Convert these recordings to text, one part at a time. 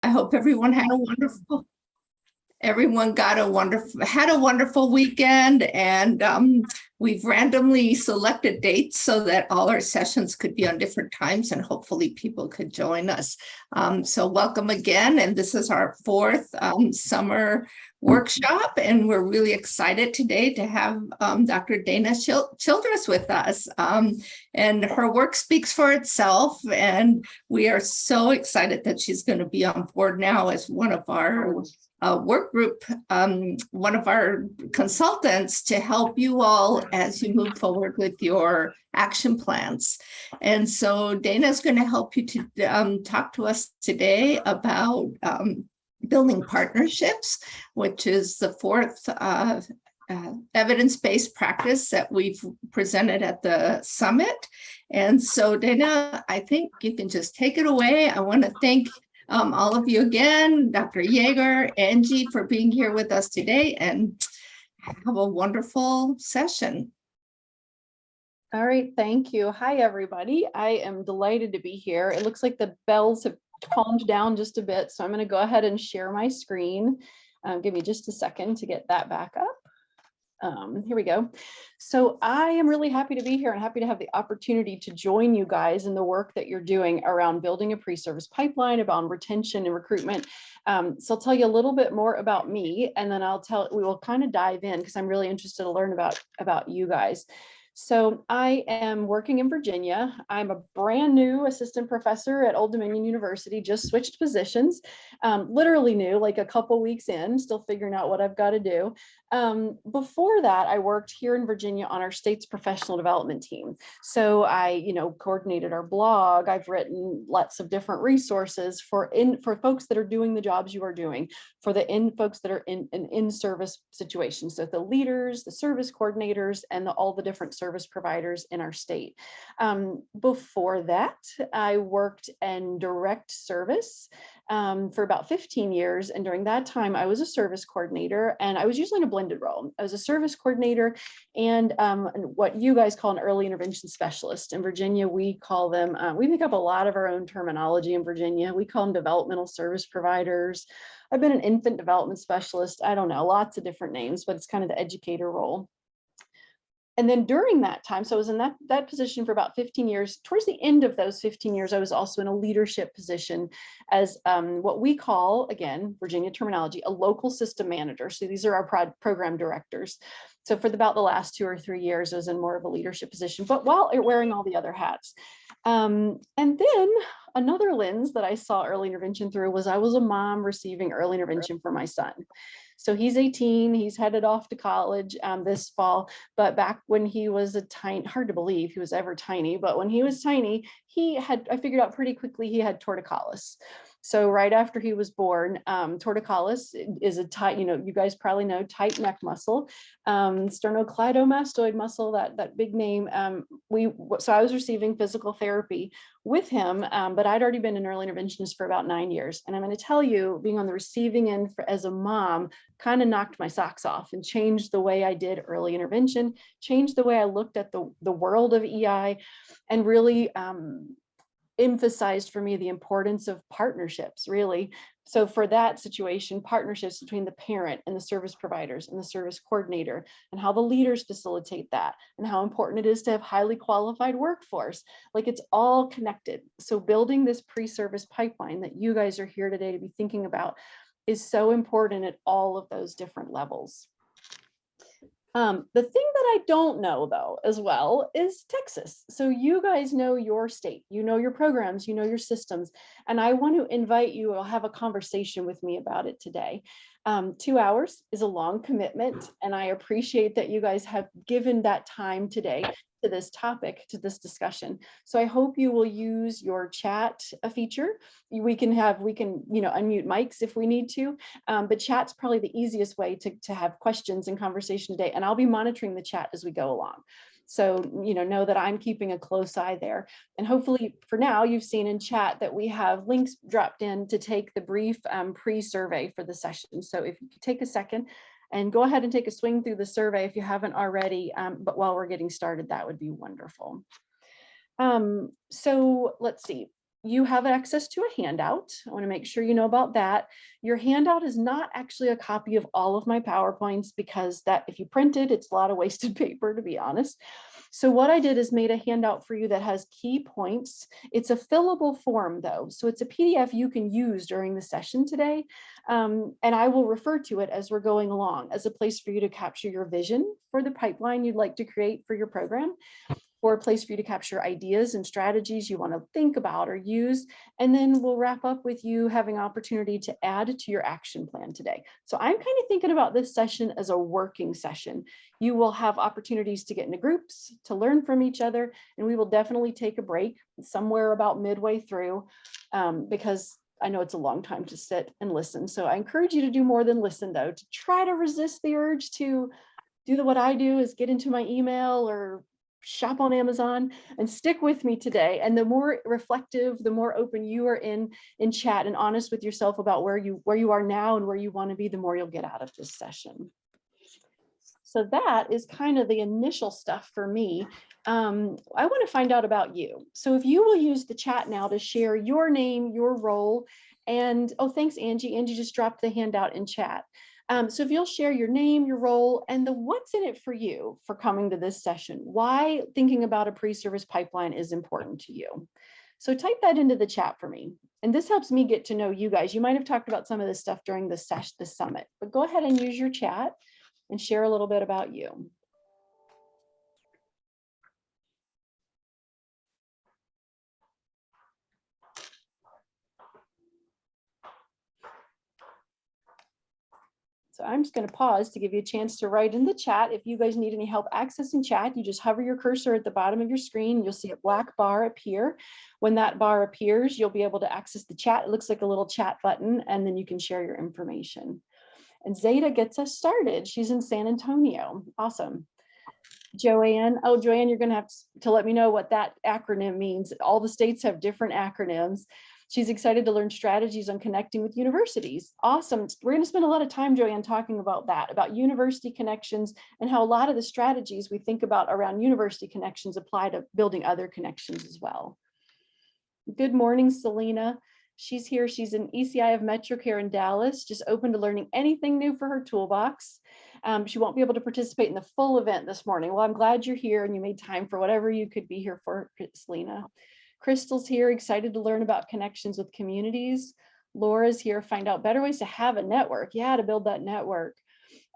I hope everyone had a wonderful weekend, and we've randomly selected dates so that all our sessions could be on different times, and hopefully people could join us. So welcome again, and this is our fourth summer workshop, and we're really excited today to have Dr. Dana Childress with us. And her work speaks for itself, and we are so excited that she's going to be on board now as one of our work group, one of our consultants to help you all as you move forward with your action plans. And so Dana is going to help you to talk to us today about building partnerships, which is the fourth evidence-based practice that we've presented at the summit. And so Dana, I think you can just take it away. I want to thank all of you again, Dr. Yeager, Angie, for being here with us today, and have a wonderful session. All right, thank you. Hi, everybody. I am delighted to be here. It looks like the bells have calmed down just a bit, so I'm going to go ahead and share my screen. Give me just a second to get that back up. Here we go. So I am really happy to be here and happy to have the opportunity to join you guys in the work that you're doing around building a pre-service pipeline, about retention and recruitment. So I'll tell you a little bit more about me, and then we will kind of dive in because I'm really interested to learn about you guys. So I am working in Virginia. I'm a brand new assistant professor at Old Dominion University, just switched positions, literally new, like a couple weeks in, still figuring out what I've got to do. Before that, I worked here in Virginia on our state's professional development team. So I, coordinated our blog. I've written lots of different resources for folks that are doing the jobs you are doing, for the folks that are in service situations. So the leaders, the service coordinators, and all the different service providers in our state. Before that, I worked in direct service for about 15 years. And during that time, I was a service coordinator, and I was usually in a blended role. I was a service coordinator and what you guys call an early intervention specialist. In Virginia, we call them, we make up a lot of our own terminology in Virginia. We call them developmental service providers. I've been an infant development specialist. I don't know, lots of different names, but it's kind of the educator role. And then during that time, so I was in that position for about 15 years. Towards the end of those 15 years, I was also in a leadership position as what we call, again, Virginia terminology, a local system manager. So these are our program directors. So for about the last 2 or 3 years, I was in more of a leadership position, but while wearing all the other hats. And then another lens that I saw early intervention through was I was a mom receiving early intervention for my son. So he's 18, he's headed off to college this fall, but back when he was hard to believe he was ever tiny, but when he was tiny, I figured out pretty quickly he had torticollis. So right after he was born, torticollis is a tight, you guys probably know, tight neck muscle, sternocleidomastoid muscle, that big name. So I was receiving physical therapy with him, but I'd already been an early interventionist for about 9 years. And I'm going to tell you, being on the receiving end as a mom kind of knocked my socks off and changed the way I did early intervention, changed the way I looked at the world of EI, and really emphasized for me the importance of partnerships, really. So for that situation, partnerships between the parent and the service providers and the service coordinator, and how the leaders facilitate that, and how important it is to have highly qualified workforce. Like, it's all connected. So building this pre-service pipeline that you guys are here today to be thinking about is so important at all of those different levels. The thing that I don't know, though, as well, is Texas. So you guys know your state, you know your programs, you know your systems, and I want to invite you to have a conversation with me about it today. 2 hours is a long commitment, and I appreciate that you guys have given that time today to this topic, to this discussion. So I hope you will use your chat feature. We can unmute mics if we need to, but chat's probably the easiest way to have questions and conversation today. And I'll be monitoring the chat as we go along. So, know that I'm keeping a close eye there. And hopefully for now, you've seen in chat that we have links dropped in to take the brief pre-survey for the session. So if you could take a second and go ahead and take a swing through the survey if you haven't already, but while we're getting started, that would be wonderful. So let's see. you have access to a handout. I want to make sure you know about that. Your handout is not actually a copy of all of my PowerPoints, because that if you print it, it's a lot of wasted paper, to be honest. So what I did is made a handout for you that has key points. It's a fillable form though. So it's a PDF you can use during the session today. And I will refer to it as we're going along as a place for you to capture your vision for the pipeline you'd like to create for your program, or a place for you to capture ideas and strategies you want to think about or use. And then we'll wrap up with you having opportunity to add to your action plan today. So I'm kind of thinking about this session as a working session. You will have opportunities to get into groups, to learn from each other, and we will definitely take a break somewhere about midway through, because I know it's a long time to sit and listen. So I encourage you to do more than listen, though, to try to resist the urge to do what I do is get into my email or shop on Amazon, and stick with me today. And the more reflective, the more open you are in chat and honest with yourself about where you are now and where you want to be, the more you'll get out of this session. So that is kind of the initial stuff for me. I want to find out about you. So if you will use the chat now to share your name, your role, and oh, thanks, Angie. Angie just dropped the handout in chat. So if you'll share your name, your role, and the what's in it for you for coming to this session, why thinking about a pre-service pipeline is important to you. So type that into the chat for me. And this helps me get to know you guys. You might have talked about some of this stuff during this summit, but go ahead and use your chat and share a little bit about you. So I'm just going to pause to give you a chance to write in the chat. If you guys need any help accessing chat, you just hover your cursor at the bottom of your screen. You'll see a black bar appear. When that bar appears, you'll be able to access the chat. It looks like a little chat button, and then you can share your information. And Zeta gets us started. She's in San Antonio. Awesome. Joanne, oh, Joanne, you're going to have to let me know what that acronym means. All the states have different acronyms. She's excited to learn strategies on connecting with universities. Awesome. We're going to spend a lot of time, Joanne, talking about that, about university connections and how a lot of the strategies we think about around university connections apply to building other connections as well. Good morning, Selena. She's here. She's an ECI of MetroCare in Dallas, just open to learning anything new for her toolbox. She won't be able to participate in the full event this morning. Well, I'm glad you're here and you made time for whatever you could be here for, Selena. Crystal's here, excited to learn about connections with communities. Laura's here, find out better ways to have a network. Yeah, to build that network.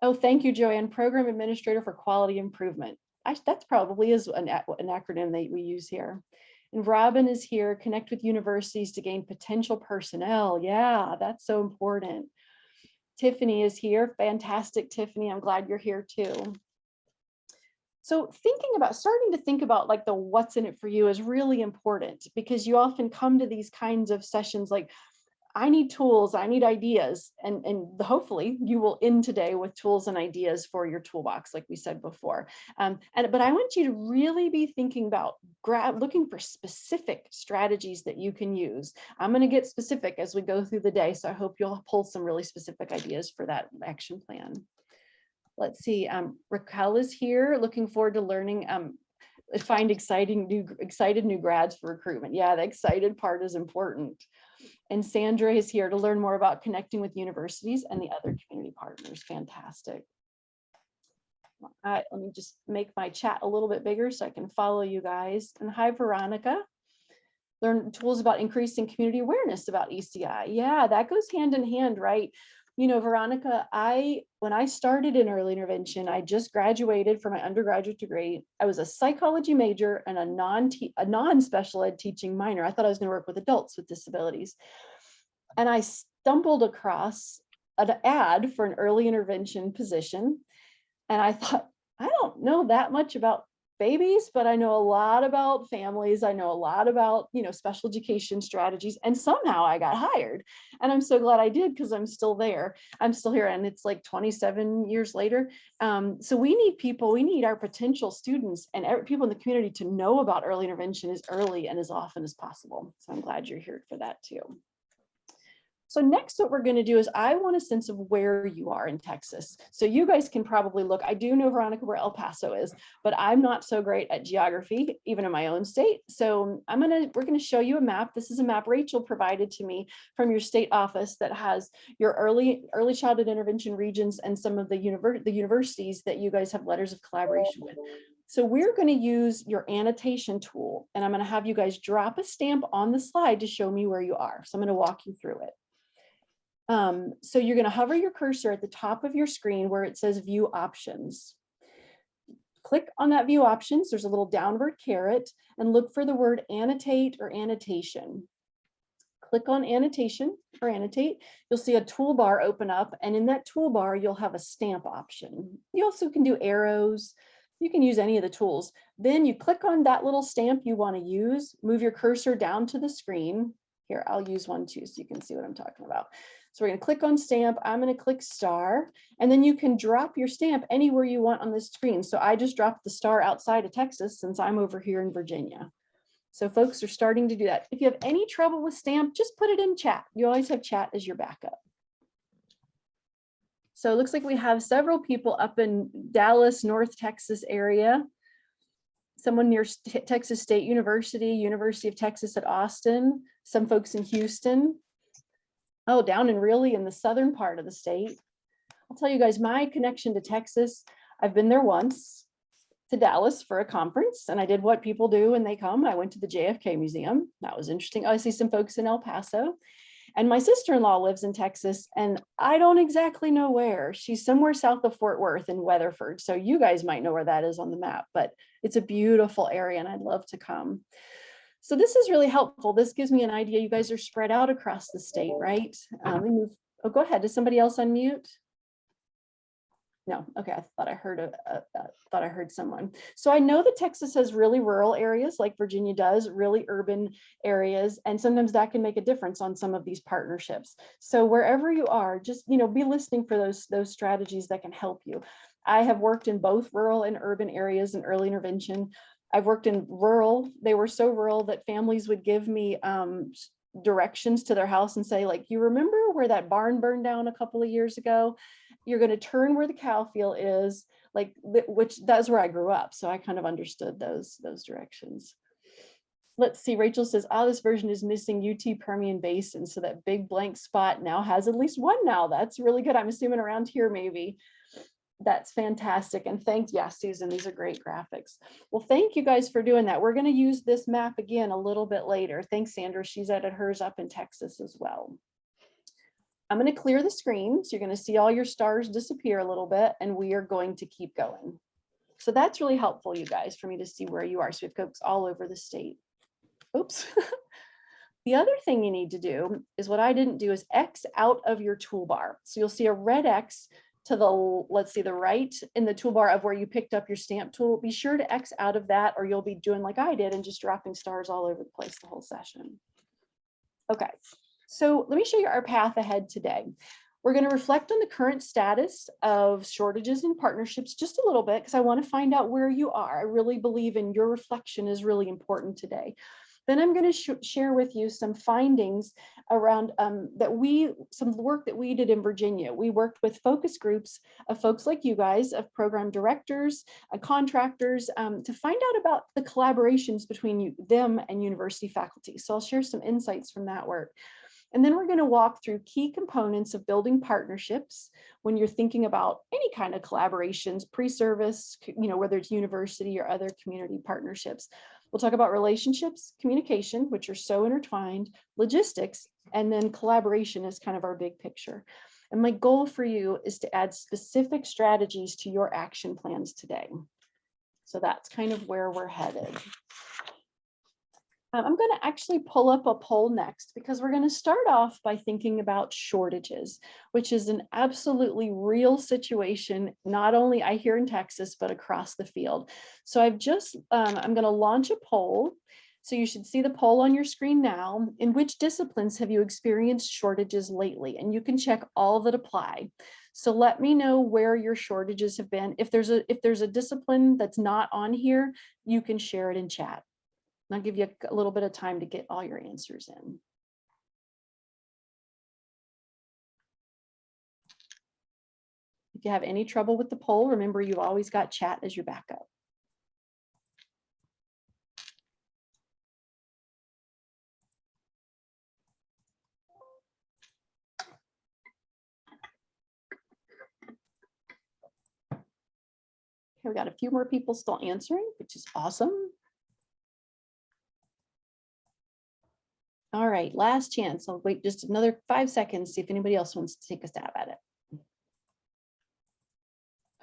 Oh, thank you, Joanne. Program Administrator for Quality Improvement. That's probably is an acronym that we use here. And Robin is here, connect with universities to gain potential personnel. Yeah, that's so important. Tiffany is here. Fantastic, Tiffany. I'm glad you're here too. So starting to think about like the what's in it for you is really important, because you often come to these kinds of sessions like, I need tools, I need ideas, and hopefully you will end today with tools and ideas for your toolbox, like we said before. But I want you to really be thinking about looking for specific strategies that you can use. I'm going to get specific as we go through the day, so I hope you'll pull some really specific ideas for that action plan. Let's see, Raquel is here, looking forward to learning, find excited new grads for recruitment. Yeah, the excited part is important. And Sandra is here to learn more about connecting with universities and the other community partners. Fantastic. All right, let me just make my chat a little bit bigger so I can follow you guys. And hi, Veronica. Learn tools about increasing community awareness about ECI. Yeah, that goes hand in hand, right? You know, Veronica, when I started in early intervention, I just graduated from my undergraduate degree. I was a psychology major and a non-special ed teaching minor. I thought I was going to work with adults with disabilities. And I stumbled across an ad for an early intervention position. And I thought, I don't know that much about babies, but I know a lot about families. I know a lot about, special education strategies, and somehow I got hired. And I'm so glad I did, because I'm still there. I'm still here, and it's like 27 years later. So we need people, we need our potential students and people in the community to know about early intervention as early and as often as possible. So I'm glad you're here for that too. So next, what we're going to do is I want a sense of where you are in Texas. So you guys can probably look. I do know, Veronica, where El Paso is, but I'm not so great at geography, even in my own state. So we're going to show you a map. This is a map Rachel provided to me from your state office that has your early childhood intervention regions and some of the universities that you guys have letters of collaboration with. So we're going to use your annotation tool, and I'm going to have you guys drop a stamp on the slide to show me where you are. So I'm going to walk you through it. So you're going to hover your cursor at the top of your screen where it says view options. Click on that view options. There's a little downward caret and look for the word annotate or annotation. Click on annotation or annotate. You'll see a toolbar open up, and in that toolbar, you'll have a stamp option. You also can do arrows. You can use any of the tools. Then you click on that little stamp you want to use, move your cursor down to the screen. Here, I'll use one too so you can see what I'm talking about. So we're going to click on stamp. I'm going to click star, and then you can drop your stamp anywhere you want on this screen. So I just dropped the star outside of Texas since I'm over here in Virginia. So folks are starting to do that. If you have any trouble with stamp, just put it in chat. You always have chat as your backup. So it looks like we have several people up in Dallas, North Texas area. Someone near Texas State University, University of Texas at Austin, some folks in Houston. Oh, down in really in the southern part of the state. I'll tell you guys my connection to Texas. I've been there once to Dallas for a conference, and I did what people do when they come. I went to the JFK Museum. That was interesting. I see some folks in El Paso. And my sister-in-law lives in Texas, and I don't exactly know where. She's somewhere south of Fort Worth in Weatherford. So you guys might know where that is on the map, but it's a beautiful area and I'd love to come. So this is really helpful. This gives me an idea. You guys are spread out across the state, right? Let me move. Oh, go ahead. Does somebody else unmute? No. Okay. I thought I heard someone. So I know that Texas has really rural areas like Virginia does, really urban areas, and sometimes that can make a difference on some of these partnerships. So wherever you are, just be listening for those strategies that can help you. I have worked in both rural and urban areas in early intervention. I've worked in rural. They were so rural that families would give me directions to their house and say, like, you remember where that barn burned down a couple of years ago? You're going to turn where the cow field is, which that's where I grew up. So I kind of understood those directions. Let's see, Rachel says, this version is missing UT Permian Basin. So that big blank spot now has at least one now. That's really good. I'm assuming around here, maybe. That's fantastic. And thanks, Susan, these are great graphics. Well, thank you guys for doing that. We're going to use this map again a little bit later. Thanks, Sandra. She's added hers up in Texas as well. I'm going to clear the screen. So you're going to see all your stars disappear a little bit, and we are going to keep going. So that's really helpful, you guys, for me to see where you are. So we have folks all over the state. Oops. The other thing you need to do is what I didn't do is X out of your toolbar. So you'll see a red X to the, let's see, the right in the toolbar of where you picked up your stamp tool. Be sure to X out of that, or you'll be doing like I did and just dropping stars all over the place the whole session. Okay, so let me show you our path ahead today. We're going to reflect on the current status of shortages and partnerships just a little bit, because I want to find out where you are. I really believe in your reflection is really important today. Then I'm going to share with you some findings around some work that we did in Virginia. We worked with focus groups of folks like you guys, of program directors, contractors, to find out about the collaborations between them and university faculty. So I'll share some insights from that work. And then we're going to walk through key components of building partnerships when you're thinking about any kind of collaborations, pre-service, whether it's university or other community partnerships. We'll talk about relationships, communication, which are so intertwined, logistics, and then collaboration is kind of our big picture. And my goal for you is to add specific strategies to your action plans today. So that's kind of where we're headed. I'm going to actually pull up a poll next, because we're going to start off by thinking about shortages, which is an absolutely real situation, not only I here in Texas, but across the field. So I'm going to launch a poll. So you should see the poll on your screen now. In which disciplines have you experienced shortages lately? And you can check all that apply. So let me know where your shortages have been. If there's a discipline that's not on here, you can share it in chat. I'll give you a little bit of time to get all your answers in. If you have any trouble with the poll, remember you've always got chat as your backup. Okay, we got a few more people still answering, which is awesome. All right, last chance. I'll wait just another 5 seconds, see if anybody else wants to take a stab at it.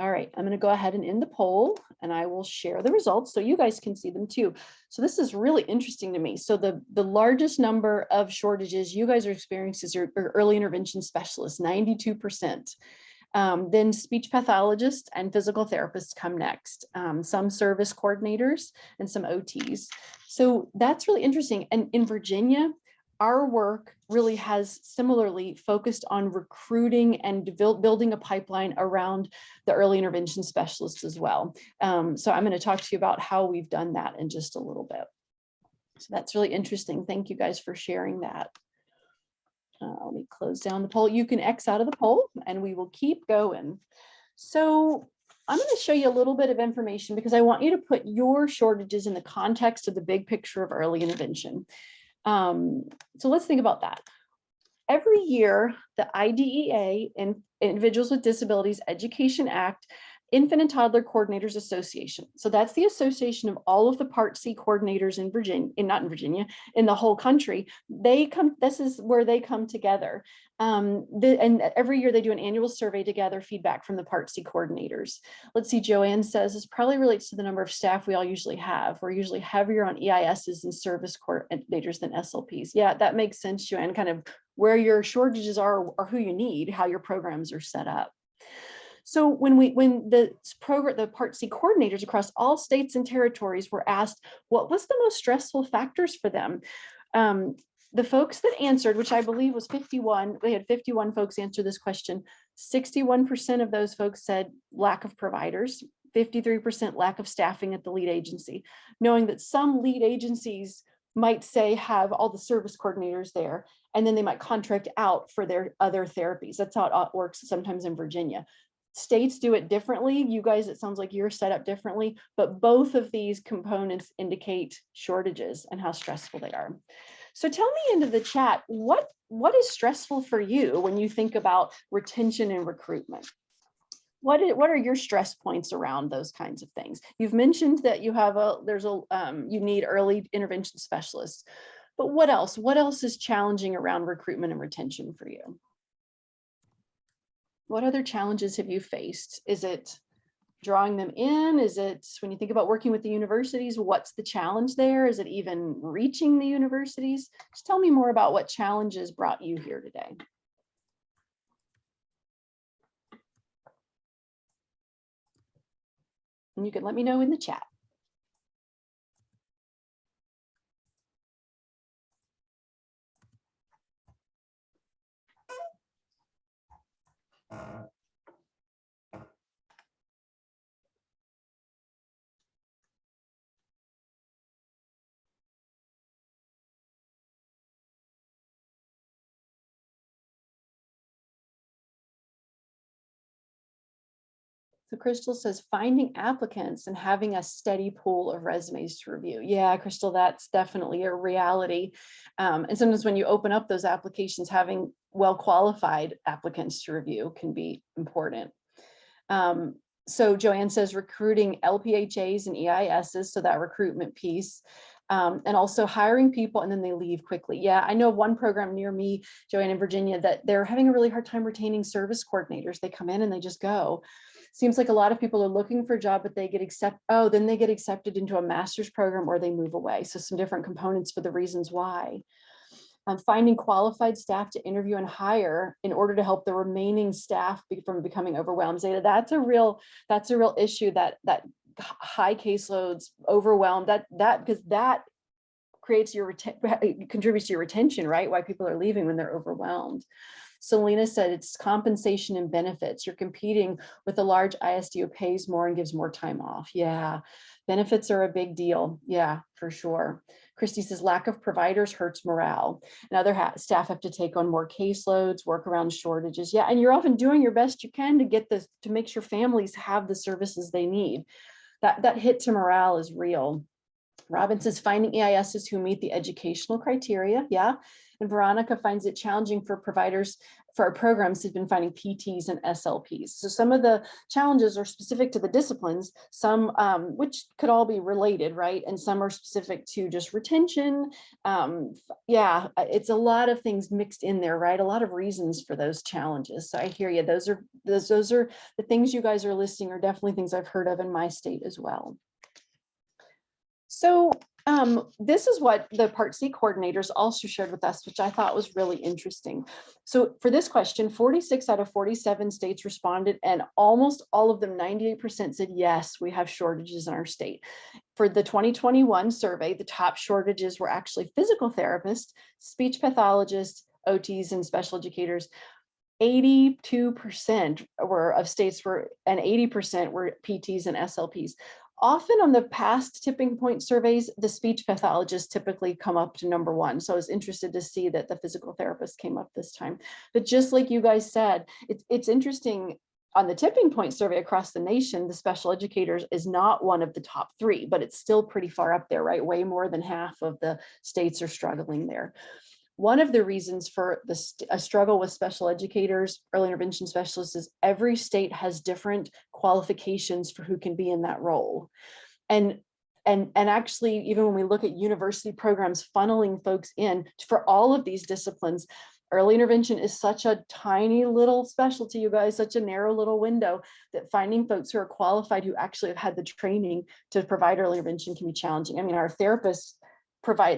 All right, I'm going to go ahead and end the poll, and I will share the results so you guys can see them too. So this is really interesting to me. So the largest number of shortages you guys are experiencing are early intervention specialists, 92%. Then speech pathologists and physical therapists come next, some service coordinators and some OTs. So that's really interesting. And in Virginia, our work really has similarly focused on recruiting and building a pipeline around the early intervention specialists as well. So I'm going to talk to you about how we've done that in just a little bit. So that's really interesting. Thank you guys for sharing that. Let me close down the poll. You can X out of the poll and we will keep going. So I'm going to show you a little bit of information because I want you to put your shortages in the context of the big picture of early intervention. So let's think about that. Every year, the IDEA and Individuals with Disabilities Education Act, Infant and Toddler Coordinators Association. So that's the association of all of the Part C coordinators in Virginia, not in Virginia, in the whole country. They come, this is where they come together. And every year they do an annual survey to gather feedback from the Part C coordinators. Let's see, Joanne says this probably relates to the number of staff we all usually have. We're usually heavier on EISs and service coordinators than SLPs. Yeah, that makes sense, Joanne, kind of where your shortages are or who you need, how your programs are set up. So when the Part C coordinators across all states and territories were asked, what was the most stressful factors for them? The folks that answered, which I believe was 51, they had 51 folks answer this question. 61% of those folks said lack of providers, 53% lack of staffing at the lead agency, knowing that some lead agencies might say have all the service coordinators there, and then they might contract out for their other therapies. That's how it works sometimes in Virginia. States do it differently. You guys, it sounds like you're set up differently, but both of these components indicate shortages and how stressful they are. So tell me into the chat, what is stressful for you when you think about retention and recruitment? What are your stress points around those kinds of things? You've mentioned that you have you need early intervention specialists, but what else? What else is challenging around recruitment and retention for you? What other challenges have you faced? Is it drawing them in? Is it, when you think about working with the universities, what's the challenge there? Is it even reaching the universities? Just tell me more about what challenges brought you here today. And you can let me know in the chat. So Crystal says, finding applicants and having a steady pool of resumes to review. Yeah, Crystal, that's definitely a reality. And sometimes when you open up those applications, having well-qualified applicants to review can be important. So Joanne says recruiting LPHAs and EISs, so that recruitment piece. And also hiring people and then they leave quickly. Yeah, I know one program near me, Joanne, in Virginia, that they're having a really hard time retaining service coordinators. They come in and they just go. Seems like a lot of people are looking for a job, but they get then they get accepted into a master's program or they move away. So some different components for the reasons why. Finding qualified staff to interview and hire in order to help the remaining staff from becoming overwhelmed. Zeta, that's a real issue, that high caseloads, overwhelmed, because that creates contributes to your retention, right? Why people are leaving when they're overwhelmed. Selena said it's compensation and benefits. You're competing with a large ISD who pays more and gives more time off. Yeah, benefits are a big deal. Yeah, for sure. Christy says lack of providers hurts morale. And other staff have to take on more caseloads, work around shortages. Yeah, and you're often doing your best you can to get this, to make sure families have the services they need. That hit to morale is real. Robin says finding EISs who meet the educational criteria. Yeah. And Veronica finds it challenging for providers for our programs who've been finding PTs and SLPs. So some of the challenges are specific to the disciplines, some which could all be related, right? And some are specific to just retention. Yeah, it's a lot of things mixed in there, right? A lot of reasons for those challenges. So I hear you. Those are the things you guys are listing are definitely things I've heard of in my state as well. So this is what the Part C coordinators also shared with us, which I thought was really interesting. So for this question, 46 out of 47 states responded, and almost all of them, 98% said, yes, we have shortages in our state. For the 2021 survey, the top shortages were actually physical therapists, speech pathologists, OTs, and special educators. 82% were of states were, and 80% were PTs and SLPs. Often on the past tipping point surveys, the speech pathologists typically come up to number one. So I was interested to see that the physical therapist came up this time. But just like you guys said, it's interesting on the tipping point survey across the nation, the special educators is not one of the top three, but it's still pretty far up there, right? Way more than half of the states are struggling there. One of the reasons for a struggle with special educators, early intervention specialists, is every state has different qualifications for who can be in that role. And actually, even when we look at university programs funneling folks in for all of these disciplines, early intervention is such a tiny little specialty, you guys, such a narrow little window that finding folks who are qualified, who actually have had the training to provide early intervention can be challenging. I mean, our therapists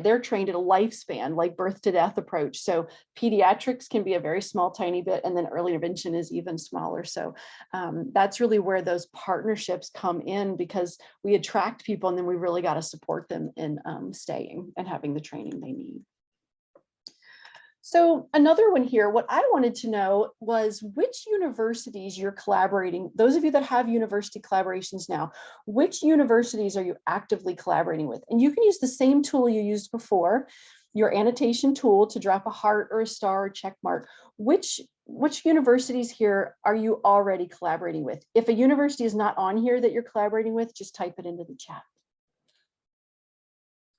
they're trained at a lifespan, like birth to death approach. So pediatrics can be a very small, tiny bit, and then early intervention is even smaller. So that's really where those partnerships come in, because we attract people and then we really got to support them in staying and having the training they need. So another one here, what I wanted to know was which universities you're collaborating. Those of you that have university collaborations now, which universities are you actively collaborating with? And you can use the same tool you used before, your annotation tool, to drop a heart or a star or check mark. Which universities here are you already collaborating with? If a university is not on here that you're collaborating with, just type it into the chat.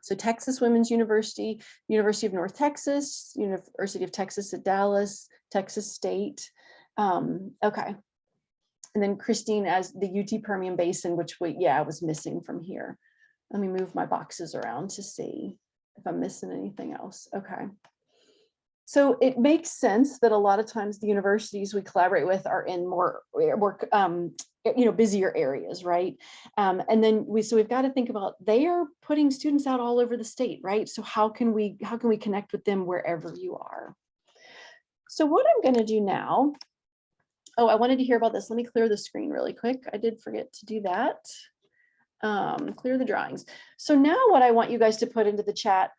So Texas Women's University, University of North Texas, University of Texas at Dallas, Texas State. Okay. And then Christine as the UT Permian Basin, which was missing from here. Let me move my boxes around to see if I'm missing anything else. Okay. So it makes sense that a lot of times the universities we collaborate with are in more busier areas, right? And then we've got to think about, they are putting students out all over the state, right? So how can we connect with them wherever you are? So what I'm going to do now, I wanted to hear about this. Let me clear the screen really quick. I did forget to do that. Clear the drawings. So now what I want you guys to put into the chat,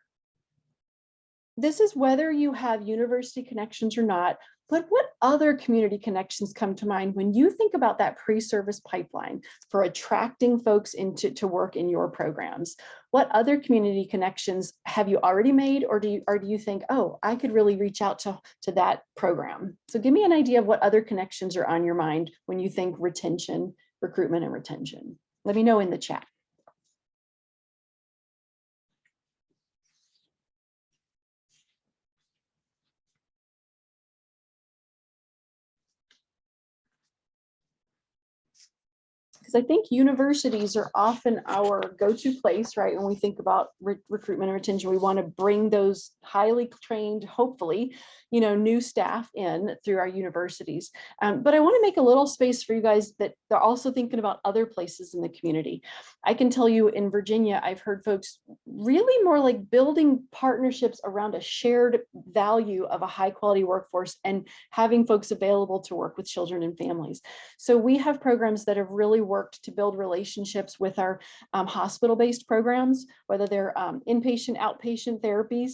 this is whether you have university connections or not, but what other community connections come to mind when you think about that pre-service pipeline for attracting folks to work in your programs? What other community connections have you already made, or do you think, oh, I could really reach out to that program? So give me an idea of what other connections are on your mind when you think retention, recruitment, and retention. Let me know in the chat. Because I think universities are often our go-to place, right? When we think about recruitment and retention, we want to bring those highly trained, hopefully, new staff in through our universities. But I want to make a little space for you guys that they're also thinking about other places in the community. I can tell you in Virginia, I've heard folks really more like building partnerships around a shared value of a high quality workforce and having folks available to work with children and families. So we have programs that have really worked worked to build relationships with our hospital-based programs, whether they're inpatient, outpatient therapies,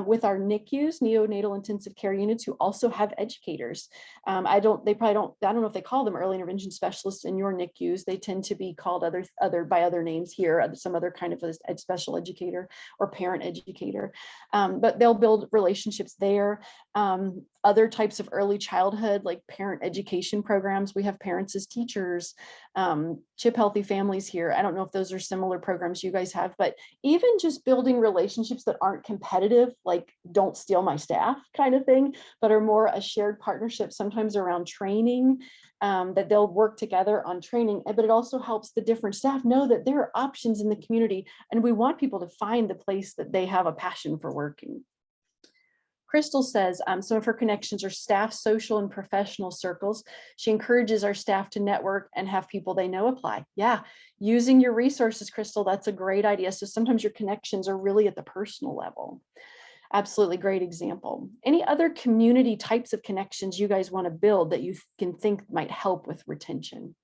with our NICUs, neonatal intensive care units, who also have educators. I don't know if they call them early intervention specialists in your NICUs. They tend to be called by other names here, some other kind of a special educator or parent educator. But they'll build relationships there. Other types of early childhood, like parent education programs. We have parents as teachers, Chip Healthy Families here. I don't know if those are similar programs you guys have, but even just building relationships that aren't competitive, like don't steal my staff kind of thing, but are more a shared partnership, sometimes around training, that they'll work together on training. But it also helps the different staff know that there are options in the community, and we want people to find the place that they have a passion for working. Crystal says some of her connections are staff, social, and professional circles. She encourages our staff to network and have people they know apply. Yeah, using your resources, Crystal, that's a great idea. So sometimes your connections are really at the personal level. Absolutely great example. Any other community types of connections you guys want to build that you can think might help with retention?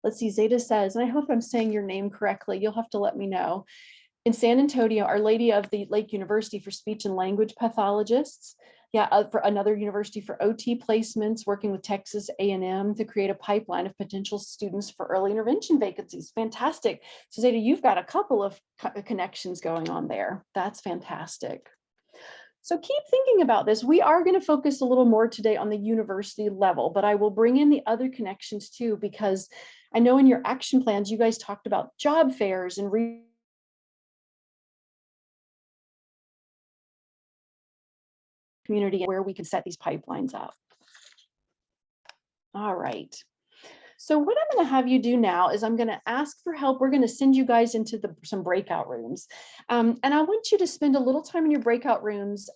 Let's see, Zeta says, and I hope I'm saying your name correctly, you'll have to let me know. In San Antonio, Our Lady of the Lake University for speech and language pathologists. Yeah, for another university for OT placements, working with Texas A&M to create a pipeline of potential students for early intervention vacancies. Fantastic. So Zeta, you've got a couple of connections going on there. That's fantastic. So keep thinking about this. We are going to focus a little more today on the university level, but I will bring in the other connections too, because I know in your action plans, you guys talked about job fairs and community where we can set these pipelines up. All right. So what I'm going to have you do now is I'm going to ask for help. We're going to send you guys into some breakout rooms. And I want you to spend a little time in your breakout rooms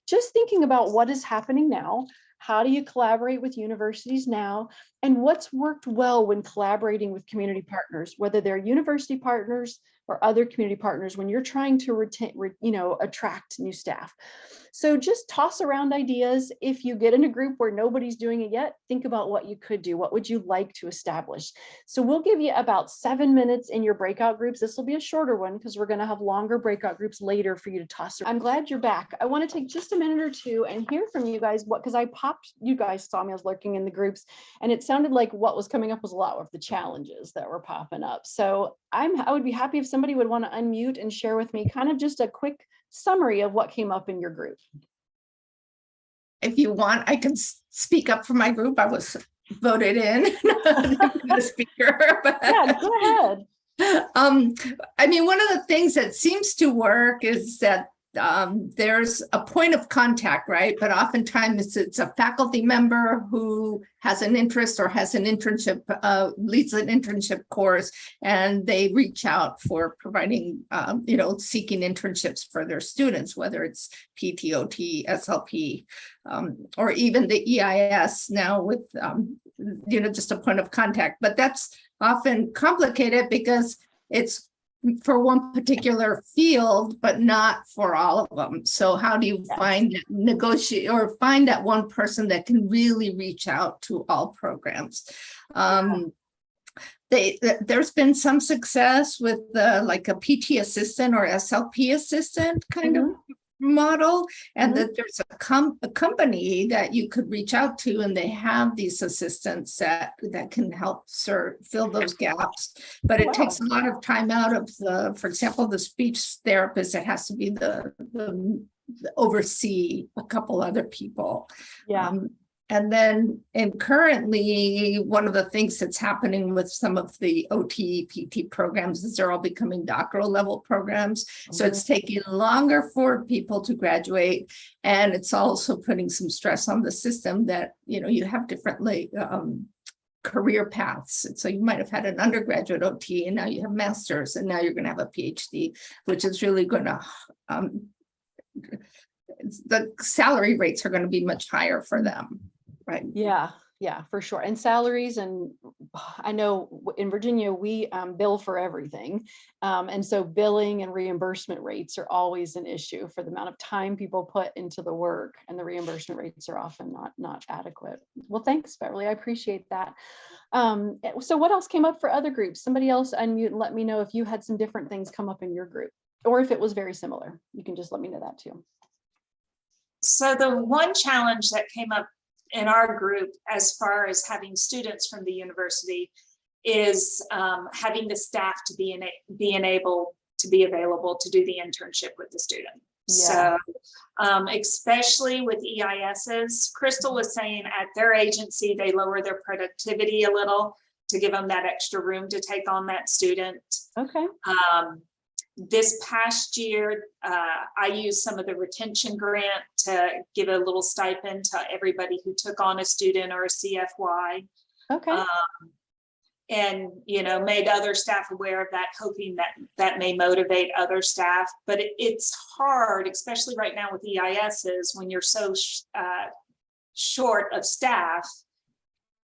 just thinking about what is happening now. How do you collaborate with universities now? And what's worked well when collaborating with community partners, whether they're university partners or other community partners, when you're trying to attract new staff. So just toss around ideas. If you get in a group where nobody's doing it yet, think about what you could do. What would you like to establish? So we'll give you about 7 minutes in your breakout groups. This will be a shorter one because we're going to have longer breakout groups later for you to toss around. I'm glad you're back. I want to take just a minute or two and hear from you guys, because you guys saw me, I was lurking in the groups, and it sounded like what was coming up was a lot of the challenges that were popping up. So I would be happy if somebody would want to unmute and share with me kind of just a quick summary of what came up in your group. If you want, I can speak up for my group. I was voted in the speaker. But, yeah, go ahead. I mean, one of the things that seems to work is that there's a point of contact, right? But oftentimes it's a faculty member who has an interest or has an internship, leads an internship course, and they reach out for providing, seeking internships for their students, whether it's PTOT, SLP, or even the EIS now with, just a point of contact. But that's often complicated because it's for one particular field, but not for all of them. So how do you negotiate or find that one person that can really reach out to all programs? There's been some success with like a PT assistant or SLP assistant kind of model, and that there's a company that you could reach out to, and they have these assistants that can help fill those gaps. But it takes a lot of time out of for example, the speech therapist. It has to be the oversee a couple other people. And then, currently, one of the things that's happening with some of the OT, PT programs is they're all becoming doctoral level programs. So it's taking longer for people to graduate. And it's also putting some stress on the system that, you have different career paths. And so you might have had an undergraduate OT, and now you have master's, and now you're going to have a PhD, which is really going to, the salary rates are going to be much higher for them. Right. Yeah, for sure. And salaries and I know in Virginia, we bill for everything. And so billing and reimbursement rates are always an issue for the amount of time people put into the work, and the reimbursement rates are often not adequate. Well, thanks, Beverly. I appreciate that. So what else came up for other groups? Somebody else unmute and let me know if you had some different things come up in your group, or if it was very similar. You can just let me know that too. So the one challenge that came up in our group as far as having students from the university is having the staff to be able to be available to do the internship with the student. Yeah. So especially with EISs, Crystal was saying at their agency, they lower their productivity a little to give them that extra room to take on that student. Okay. This past year, I used some of the retention grant to give a little stipend to everybody who took on a student or a CFY. Okay. And, you know, made other staff aware of that, hoping that that may motivate other staff. But it's hard, especially right now with EISs, when you're so short of staff,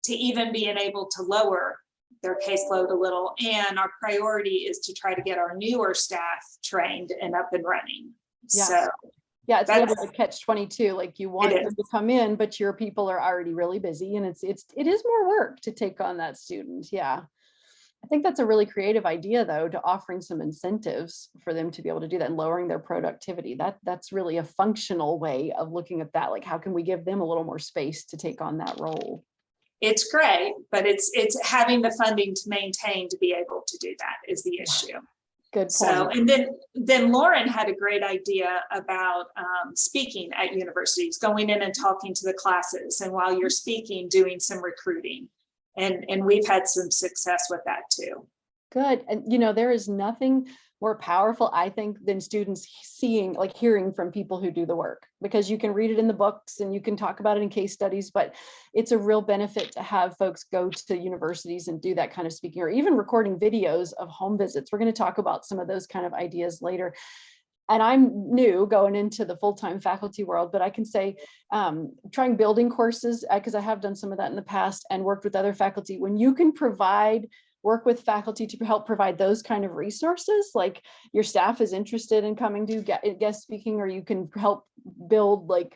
to even being able to lower their caseload a little. And our priority is to try to get our newer staff trained and up and running. Yes. So yeah, it's a little bit of catch-22. Like you want them is. to come in, but your people are already really busy, and it is more work to take on that student. Yeah. I think that's a really creative idea, though, to offering some incentives for them to be able to do that and lowering their productivity. That's really a functional way of looking at that. Like, how can we give them a little more space to take on that role? It's great, but it's having the funding to maintain to be able to do that is the issue. Good point. So, and then Lauren had a great idea about speaking at universities, going in and talking to the classes, and while you're speaking, doing some recruiting. And we've had some success with that too. Good. And you know, there is nothing more powerful, I think, than students hearing from people who do the work, because you can read it in the books and you can talk about it in case studies, but it's a real benefit to have folks go to universities and do that kind of speaking, or even recording videos of home visits. We're going to talk about some of those kind of ideas later. And I'm new going into the full-time faculty world, but I can say trying building courses, because I have done some of that in the past and worked with other faculty. When you can work with faculty to help provide those kind of resources, like your staff is interested in coming to guest speaking, or you can help build like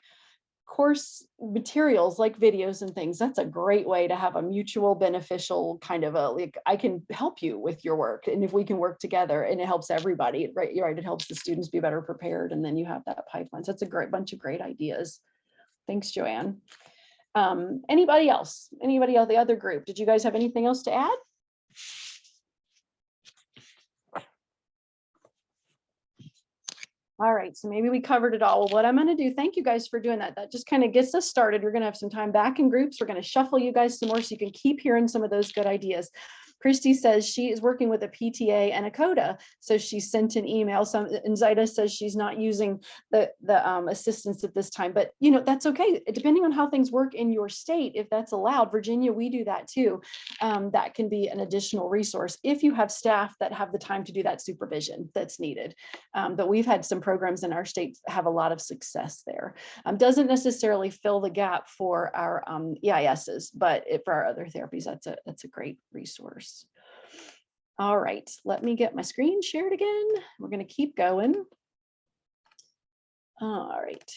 course materials like videos and things. That's a great way to have a mutual beneficial kind of I can help you with your work, and if we can work together, and it helps everybody, right? You're right. It helps the students be better prepared, and then you have that pipeline. So that's a great bunch of great ideas. Thanks, Joanne. Anybody else? The other group? Did you guys have anything else to add? All right, so maybe we covered it all. Well, what I'm going to do, thank you guys for doing that. That just kind of gets us started. We're going to have some time back in groups. We're going to shuffle you guys some more so you can keep hearing some of those good ideas. Christy says she is working with a PTA and a CODA, so she sent an email. And Zaida says she's not using the assistance at this time, but you know, that's okay. Depending on how things work in your state, if that's allowed. Virginia, we do that too. That can be an additional resource if you have staff that have the time to do that supervision that's needed. But we've had some programs in our state have a lot of success there. Doesn't necessarily fill the gap for our EISs, but for our other therapies, that's a great resource. All right, let me get my screen shared again. We're going to keep going. All right.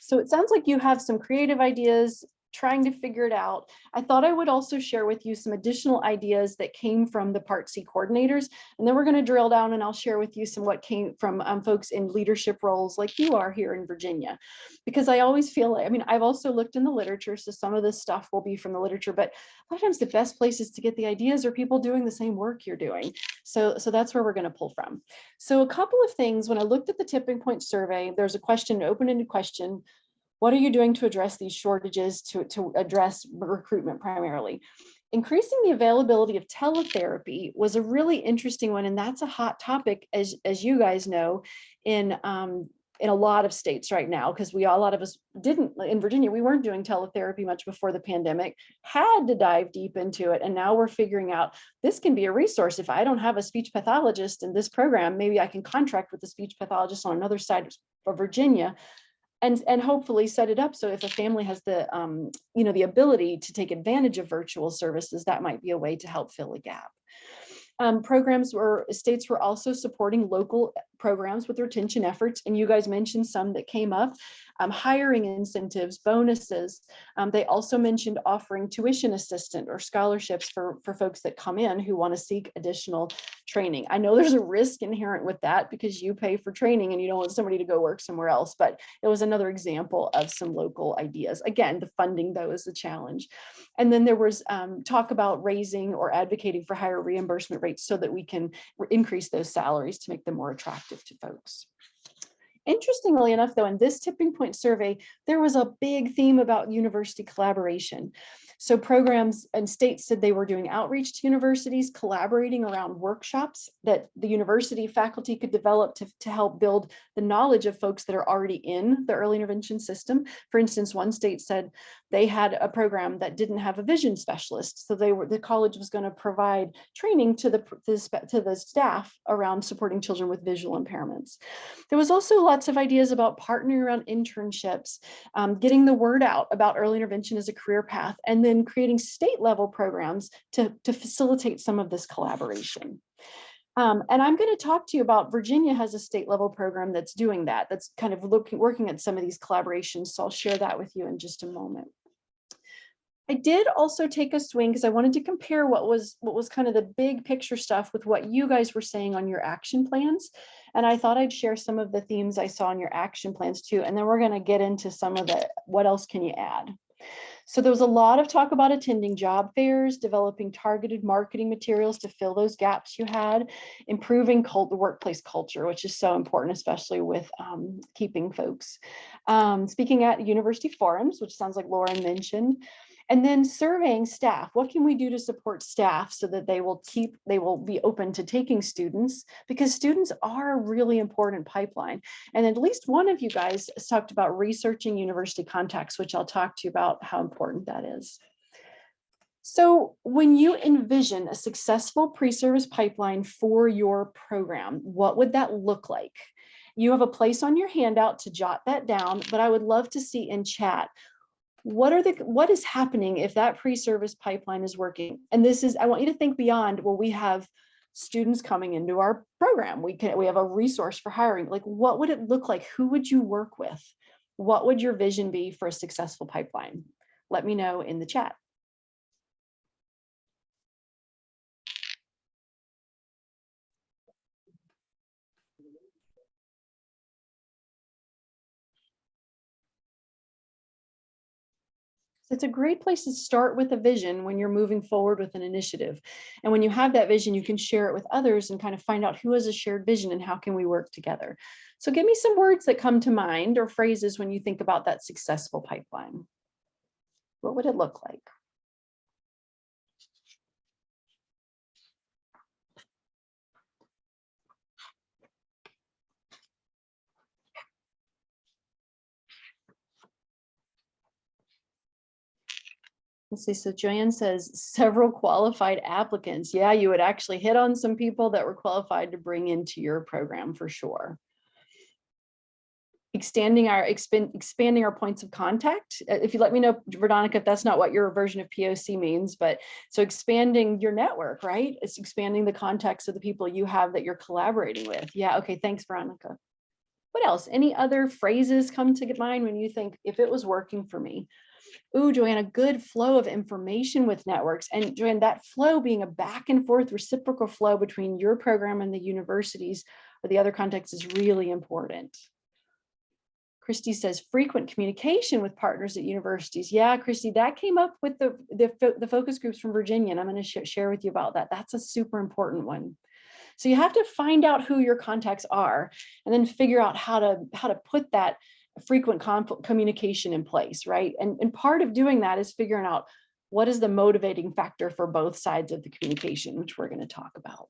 So it sounds like you have some creative ideas, trying to figure it out. I thought I would also share with you some additional ideas that came from the Part C coordinators, and then we're going to drill down and I'll share with you some what came from folks in leadership roles like you are here in Virginia, because I always feel like, I mean, I've also looked in the literature, so some of this stuff will be from the literature, but a lot of times the best places to get the ideas are people doing the same work you're doing. So that's where we're going to pull from. So a couple of things, when I looked at the tipping point survey, there's a question, an open-ended question. What are you doing to address these shortages, to address recruitment primarily? Increasing the availability of teletherapy was a really interesting one, and that's a hot topic, as you guys know, in a lot of states right now, because a lot of us didn't, in Virginia, we weren't doing teletherapy much before the pandemic, had to dive deep into it, and now we're figuring out this can be a resource. If I don't have a speech pathologist in this program, maybe I can contract with the speech pathologist on another side of Virginia. and hopefully set it up so if a family has the the ability to take advantage of virtual services, that might be a way to help fill a gap. States were also supporting local programs with retention efforts, and you guys mentioned some that came up. Hiring incentives, bonuses. They also mentioned offering tuition assistance or scholarships for folks that come in who want to seek additional training. I know there's a risk inherent with that because you pay for training and you don't want somebody to go work somewhere else, but it was another example of some local ideas. Again, the funding though is the challenge. And then there was talk about raising or advocating for higher reimbursement rates so that we can increase those salaries to make them more attractive to folks. Interestingly enough, though, in this tipping point survey, there was a big theme about university collaboration. So programs and states said they were doing outreach to universities, collaborating around workshops that the university faculty could develop to help build the knowledge of folks that are already in the early intervention system. For instance, one state said they had a program that didn't have a vision specialist. So the college was going to provide training to the staff around supporting children with visual impairments. There was also lots of ideas about partnering around internships, getting the word out about early intervention as a career path, and then creating state level programs to facilitate some of this collaboration. And I'm going to talk to you about Virginia has a state level program that's doing that. That's kind of working at some of these collaborations. So I'll share that with you in just a moment. I did also take a swing because I wanted to compare what was kind of the big picture stuff with what you guys were saying on your action plans. And I thought I'd share some of the themes I saw in your action plans too. And then we're going to get into some of the, what else can you add? So there was a lot of talk about attending job fairs, developing targeted marketing materials to fill those gaps you had, improving the workplace culture, which is so important, especially with keeping folks. Speaking at university forums, which sounds like Lauren mentioned, and then surveying staff. What can we do to support staff so that they will be open to taking students, because students are a really important pipeline. And at least one of you guys has talked about researching university contacts, which I'll talk to you about how important that is. So when you envision a successful pre-service pipeline for your program, what would that look like? You have a place on your handout to jot that down, but I would love to see in chat, what is happening if that pre-service pipeline is working? And this is, I want you to think beyond, well, we have students coming into our program. We have a resource for hiring. Like, what would it look like? Who would you work with? What would your vision be for a successful pipeline? Let me know in the chat. It's a great place to start with a vision when you're moving forward with an initiative. And when you have that vision, you can share it with others and kind of find out who has a shared vision and how can we work together. So give me some words that come to mind or phrases when you think about that successful pipeline. What would it look like? Let's see, so Joanne says several qualified applicants. Yeah, you would actually hit on some people that were qualified to bring into your program for sure. Expanding our points of contact. If you let me know, Veronica, if that's not what your version of POC means, but so expanding your network, right? It's expanding the contacts of the people you have that you're collaborating with. Yeah, okay, thanks, Veronica. What else? Any other phrases come to mind when you think, if it was working for me? Ooh, Joanne, a good flow of information with networks. And Joanne, that flow being a back and forth reciprocal flow between your program and the universities or the other contexts is really important. Christy says frequent communication with partners at universities. Yeah, Christy, that came up with the focus groups from Virginia, and I'm going to share with you about that. That's a super important one. So you have to find out who your contacts are and then figure out how to put that frequent communication in place, right? And part of doing that is figuring out what is the motivating factor for both sides of the communication, which we're going to talk about.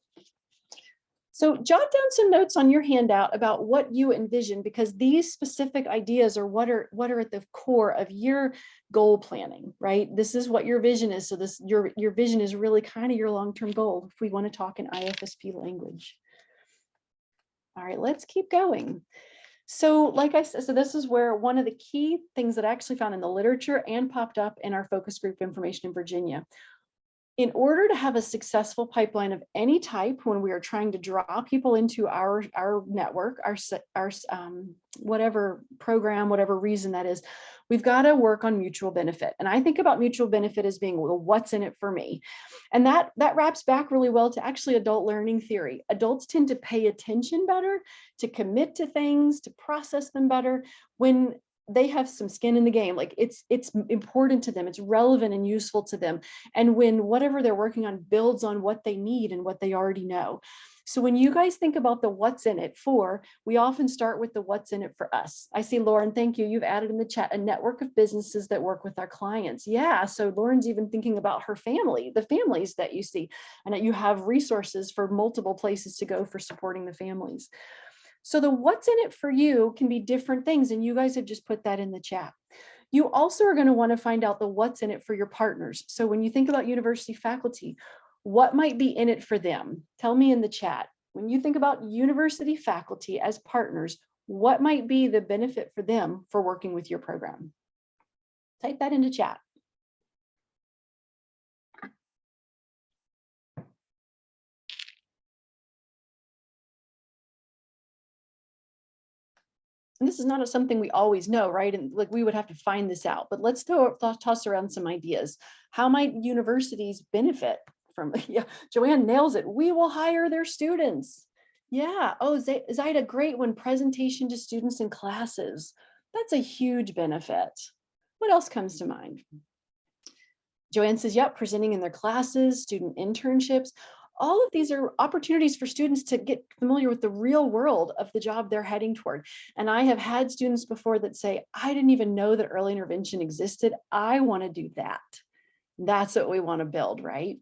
So jot down some notes on your handout about what you envision, because these specific ideas are what are at the core of your goal planning, right? This is what your vision is. So your vision is really kind of your long-term goal if we want to talk in IFSP language. All right, let's keep going. So like I said, so this is where one of the key things that I actually found in the literature and popped up in our focus group information in Virginia. In order to have a successful pipeline of any type, when we are trying to draw people into our network, our whatever program, whatever reason that is, we've got to work on mutual benefit. And I think about mutual benefit as being, well, what's in it for me? And that wraps back really well to actually adult learning theory. Adults tend to pay attention better, to commit to things, to process them better when they have some skin in the game. Like it's important to them, it's relevant and useful to them. And when whatever they're working on builds on what they need and what they already know. So when you guys think about the what's in it for, we often start with the what's in it for us. I see Lauren, thank you. You've added in the chat a network of businesses that work with our clients. Yeah, so Lauren's even thinking about her family, the families that you see, and that you have resources for multiple places to go for supporting the families. So the what's in it for you can be different things, and you guys have just put that in the chat. You also are going to want to find out the what's in it for your partners. So when you think about university faculty, what might be in it for them? Tell me in the chat. When you think about university faculty as partners, what might be the benefit for them for working with your program? Type that into chat. And this is not something we always know, right? And like we would have to find this out, but let's toss around some ideas. How might universities benefit from, yeah, Joanne nails it. We will hire their students. Yeah, oh, Zaida, great when presentation to students in classes. That's a huge benefit. What else comes to mind? Joanne says, yep, presenting in their classes, student internships. All of these are opportunities for students to get familiar with the real world of the job they're heading toward. And I have had students before that say, I didn't even know that early intervention existed. I want to do that. That's what we want to build, right?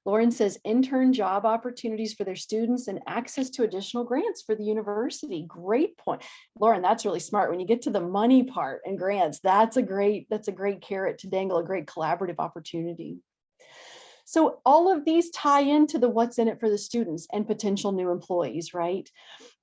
Lauren says intern job opportunities for their students and access to additional grants for the university. Great point. Lauren, that's really smart. When you get to the money part and grants, that's a great carrot to dangle, a great collaborative opportunity. So all of these tie into the what's in it for the students and potential new employees, right?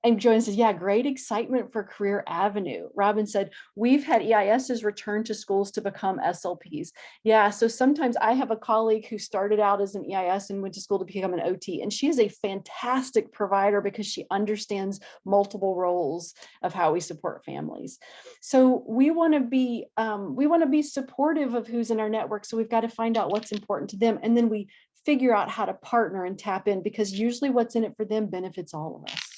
And Joanne says, yeah, great excitement for Career Avenue. Robin said, we've had EISs return to schools to become SLPs. Yeah, so sometimes I have a colleague who started out as an EIS and went to school to become an OT, and she is a fantastic provider because she understands multiple roles of how we support families. So we want to be supportive of who's in our network. So we've got to find out what's important to them, and then we figure out how to partner and tap in, because usually what's in it for them benefits all of us.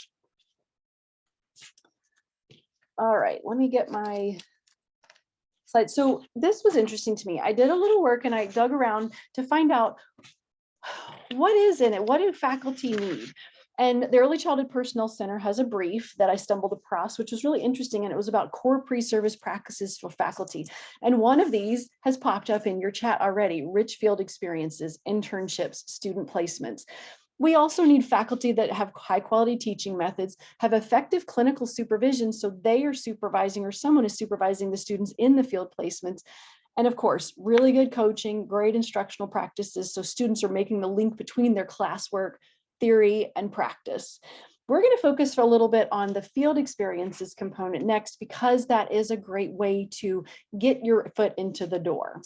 All right, let me get my slide. So this was interesting to me. I did a little work and I dug around to find out what is in it, what do faculty need? And the Early Childhood Personnel Center has a brief that I stumbled across, which was really interesting. And it was about core pre-service practices for faculty. And one of these has popped up in your chat already: rich field experiences, internships, student placements. We also need faculty that have high quality teaching methods, have effective clinical supervision, so they are supervising or someone is supervising the students in the field placements. And of course, really good coaching, great instructional practices, so students are making the link between their classwork, theory, and practice. We're going to focus for a little bit on the field experiences component next, because that is a great way to get your foot into the door.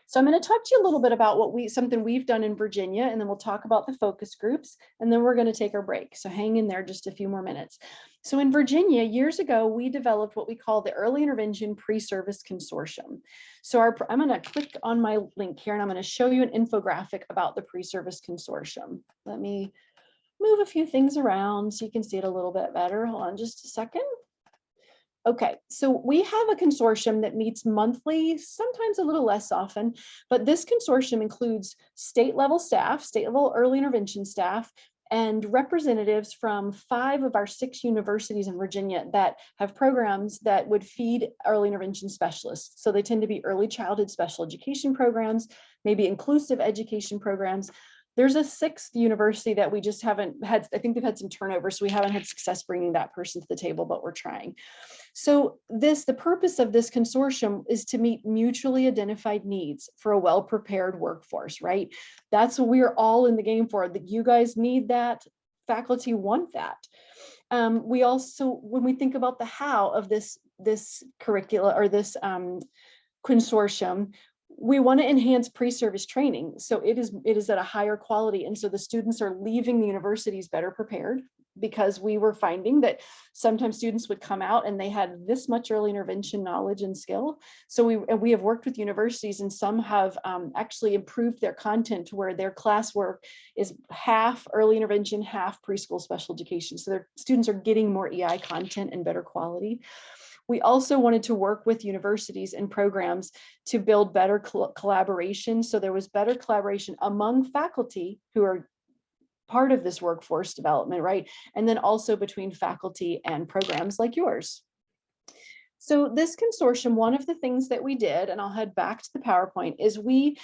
So I'm going to talk to you a little bit about something we've done in Virginia, and then we'll talk about the focus groups, and then we're going to take our break. So hang in there just a few more minutes. So in Virginia, years ago, we developed what we call the Early Intervention Pre-Service Consortium. So I'm going to click on my link here, and I'm going to show you an infographic about the Pre-Service Consortium. Let me move a few things around so you can see it a little bit better. Hold on just a second. Okay, so we have a consortium that meets monthly, sometimes a little less often, but this consortium includes state level staff, state level early intervention staff, and representatives from 5 of our 6 universities in Virginia that have programs that would feed early intervention specialists. So they tend to be early childhood special education programs, maybe inclusive education programs. There's a 6th university that we just haven't had. I think they've had some turnover, so we haven't had success bringing that person to the table, but we're trying. So the purpose of this consortium is to meet mutually identified needs for a well-prepared workforce, right? That's what we're all in the game for. That you guys need that, faculty want that. We also, when we think about the how of this curricula or this consortium, we want to enhance pre-service training. So it is at a higher quality. And so the students are leaving the universities better prepared, because we were finding that sometimes students would come out and they had this much early intervention knowledge and skill. So we have worked with universities, and some have actually improved their content to where their classwork is half early intervention, half preschool special education. So their students are getting more EI content and better quality. We also wanted to work with universities and programs to build better collaboration. So there was better collaboration among faculty who are part of this workforce development, right? And then also between faculty and programs like yours. So this consortium, one of the things that we did, and I'll head back to the PowerPoint, is we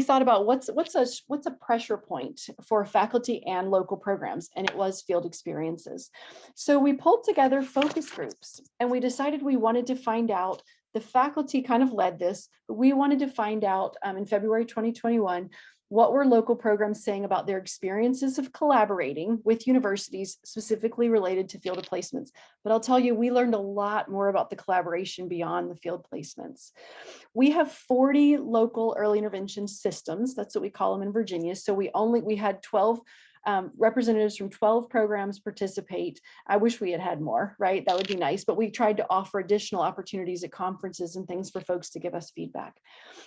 thought about what's a pressure point for faculty and local programs, and it was field experiences. So we pulled together focus groups, and we decided we wanted to find out, the faculty kind of led this, but we wanted to find out in February 2021, what were local programs saying about their experiences of collaborating with universities, specifically related to field placements. But I'll tell you, we learned a lot more about the collaboration beyond the field placements. We have 40 local early intervention systems. That's what we call them in Virginia. So we had 12 representatives from 12 programs participate. I wish we had had more, right? That would be nice, but we tried to offer additional opportunities at conferences and things for folks to give us feedback.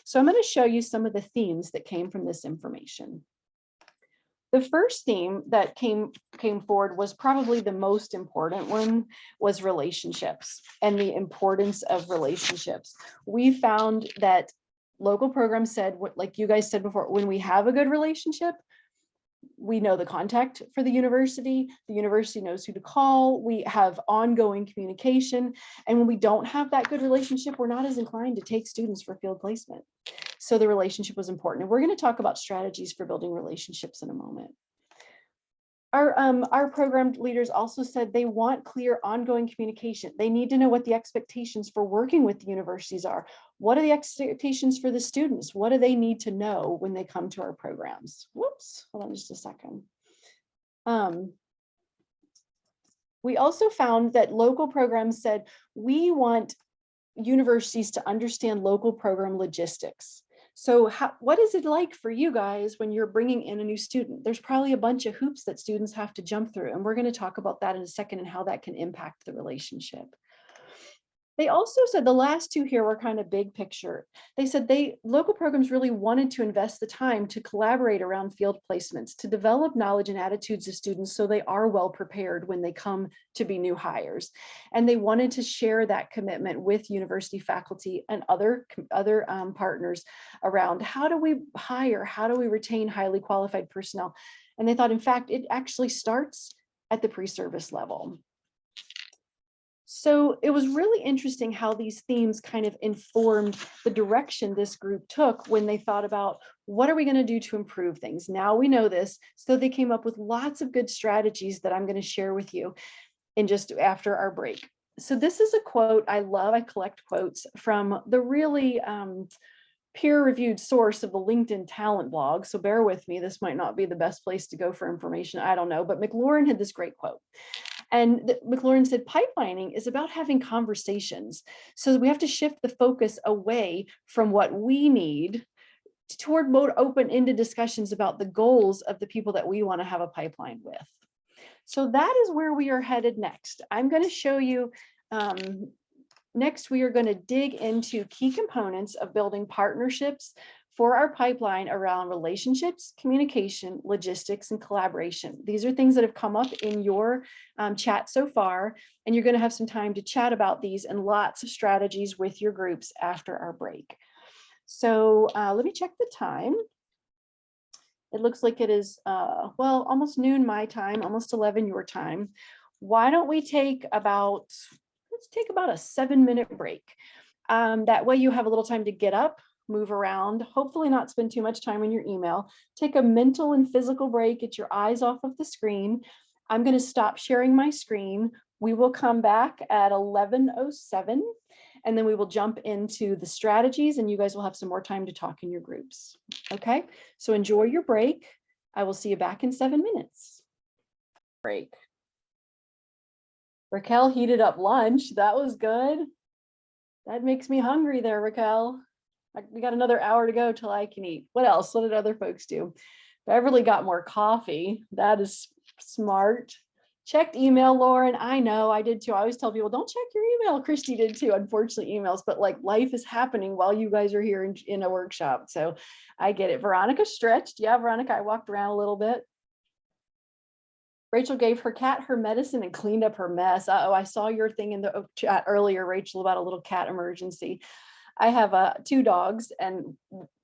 So I'm going to show you some of the themes that came from this information. The first theme that came forward was probably the most important one, was relationships and the importance of relationships. We found that local programs said, like you guys said before, when we have a good relationship, we know the contact for the university knows who to call, we have ongoing communication. And when we don't have that good relationship, we're not as inclined to take students for field placement. So the relationship was important. And we're going to talk about strategies for building relationships in a moment. Our program leaders also said they want clear ongoing communication. They need to know what the expectations for working with the universities are. What are the expectations for the students? What do they need to know when they come to our programs? Whoops, hold on just a second. We also found that local programs said, we want universities to understand local program logistics. So what is it like for you guys when you're bringing in a new student? There's probably a bunch of hoops that students have to jump through, and we're going to talk about that in a second and how that can impact the relationship. They also said, the last two here were kind of big picture. They said local programs really wanted to invest the time to collaborate around field placements, to develop knowledge and attitudes of students so they are well prepared when they come to be new hires. And they wanted to share that commitment with university faculty and other partners around, how do we hire, how do we retain highly qualified personnel? And they thought, in fact, it actually starts at the pre-service level. So it was really interesting how these themes kind of informed the direction this group took when they thought about, what are we going to do to improve things? Now we know this. So they came up with lots of good strategies that I'm going to share with you in just after our break. So this is a quote I love. I collect quotes from the really peer-reviewed source of the LinkedIn talent blog. So bear with me. This might not be the best place to go for information. I don't know, but McLaurin had this great quote. And McLaurin said, pipelining is about having conversations. So we have to shift the focus away from what we need toward more open-ended discussions about the goals of the people that we want to have a pipeline with. So that is where we are headed next. I'm going to show you, next we are going to dig into key components of building partnerships for our pipeline around relationships, communication, logistics, and collaboration. These are things that have come up in your chat so far, and you're going to have some time to chat about these and lots of strategies with your groups after our break. So let me check the time. It looks like it is, well, almost noon my time, almost 11 your time. Why don't we take about, let's take about a 7-minute break. That way you have a little time to get up, move around, hopefully not spend too much time on your email, take a mental and physical break, get your eyes off of the screen. I'm going to stop sharing my screen. We will come back at 11:07, and then we will jump into the strategies, and you guys will have some more time to talk in your groups. Okay, so enjoy your break. I will see you back in 7 minutes. Break. Raquel heated up lunch. That was good. That makes me hungry there, Raquel. We got another hour to go till I can eat. What else? What did other folks do? Beverly got more coffee. That is smart. Checked email, Lauren. I know I did too. I always tell people, don't check your email. Christy did too, unfortunately, emails, but like life is happening while you guys are here in a workshop. So I get it. Veronica stretched. Yeah, Veronica, I walked around a little bit. Rachel gave her cat her medicine and cleaned up her mess. Uh-oh, I saw your thing in the chat earlier, Rachel, about a little cat emergency. I have 2 dogs, and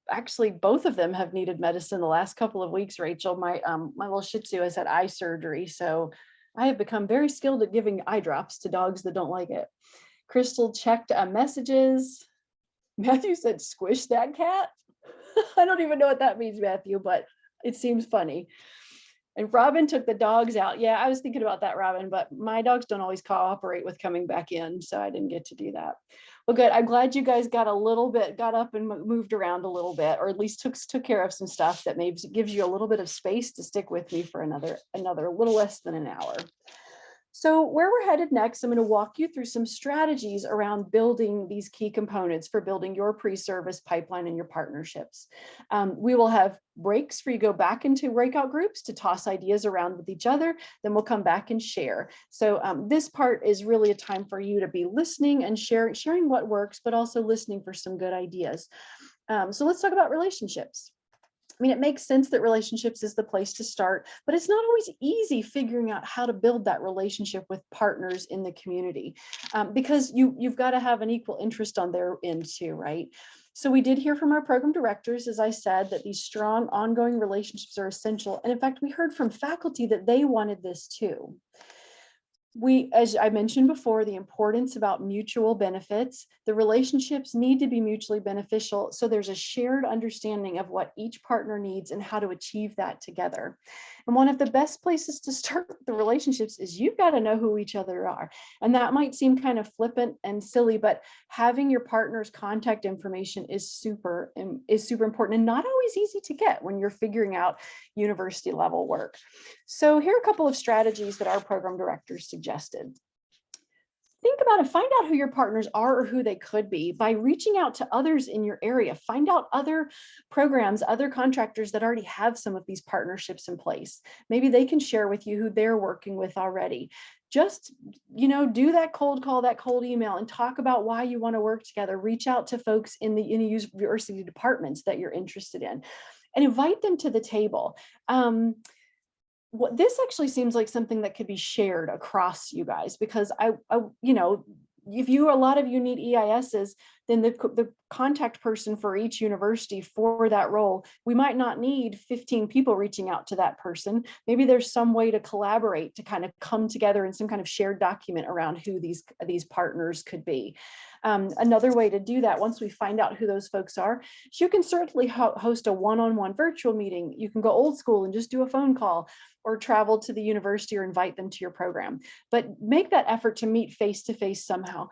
actually both of them have needed medicine the last couple of weeks, Rachel. My little Shih Tzu has had eye surgery, so I have become very skilled at giving eye drops to dogs that don't like it. Crystal checked messages. Matthew said, squish that cat. I don't even know what that means, Matthew, but it seems funny. And Robin took the dogs out. Yeah, I was thinking about that, Robin, but my dogs don't always cooperate with coming back in, so I didn't get to do that. Well, good. I'm glad you guys got up and moved around a little bit, or at least took care of some stuff that maybe gives you a little bit of space to stick with me for another little less than an hour. So where we're headed next, I'm going to walk you through some strategies around building these key components for building your pre-service pipeline and your partnerships. We will have breaks for you to go back into breakout groups to toss ideas around with each other. Then we'll come back and share. So this part is really a time for you to be listening and sharing what works, but also listening for some good ideas. So let's talk about relationships. I mean, it makes sense that relationships is the place to start, but it's not always easy figuring out how to build that relationship with partners in the community, because you've got to have an equal interest on their end too, right? So we did hear from our program directors, as I said, that these strong ongoing relationships are essential. And in fact, we heard from faculty that they wanted this too. As I mentioned before, the importance about mutual benefits, the relationships need to be mutually beneficial. So there's a shared understanding of what each partner needs and how to achieve that together. And one of the best places to start the relationships is you've got to know who each other are. And that might seem kind of flippant and silly, but having your partner's contact information is super important and not always easy to get when you're figuring out university level work. So here are a couple of strategies that our program directors suggested. Think about it, find out who your partners are or who they could be by reaching out to others in your area. Find out other programs, other contractors that already have some of these partnerships in place. Maybe they can share with you who they're working with already. Just, do that cold call, that cold email, and talk about why you want to work together. Reach out to folks in the university departments that you're interested in and invite them to the table. This actually seems like something that could be shared across you guys, because if a lot of you need EISs, then the contact person for each university for that role, we might not need 15 people reaching out to that person. Maybe there's some way to collaborate to kind of come together in some kind of shared document around who these partners could be. Another way to do that, once we find out who those folks are, you can certainly host a one-on-one virtual meeting. You can go old school and just do a phone call, or travel to the university or invite them to your program. But make that effort to meet face-to-face somehow.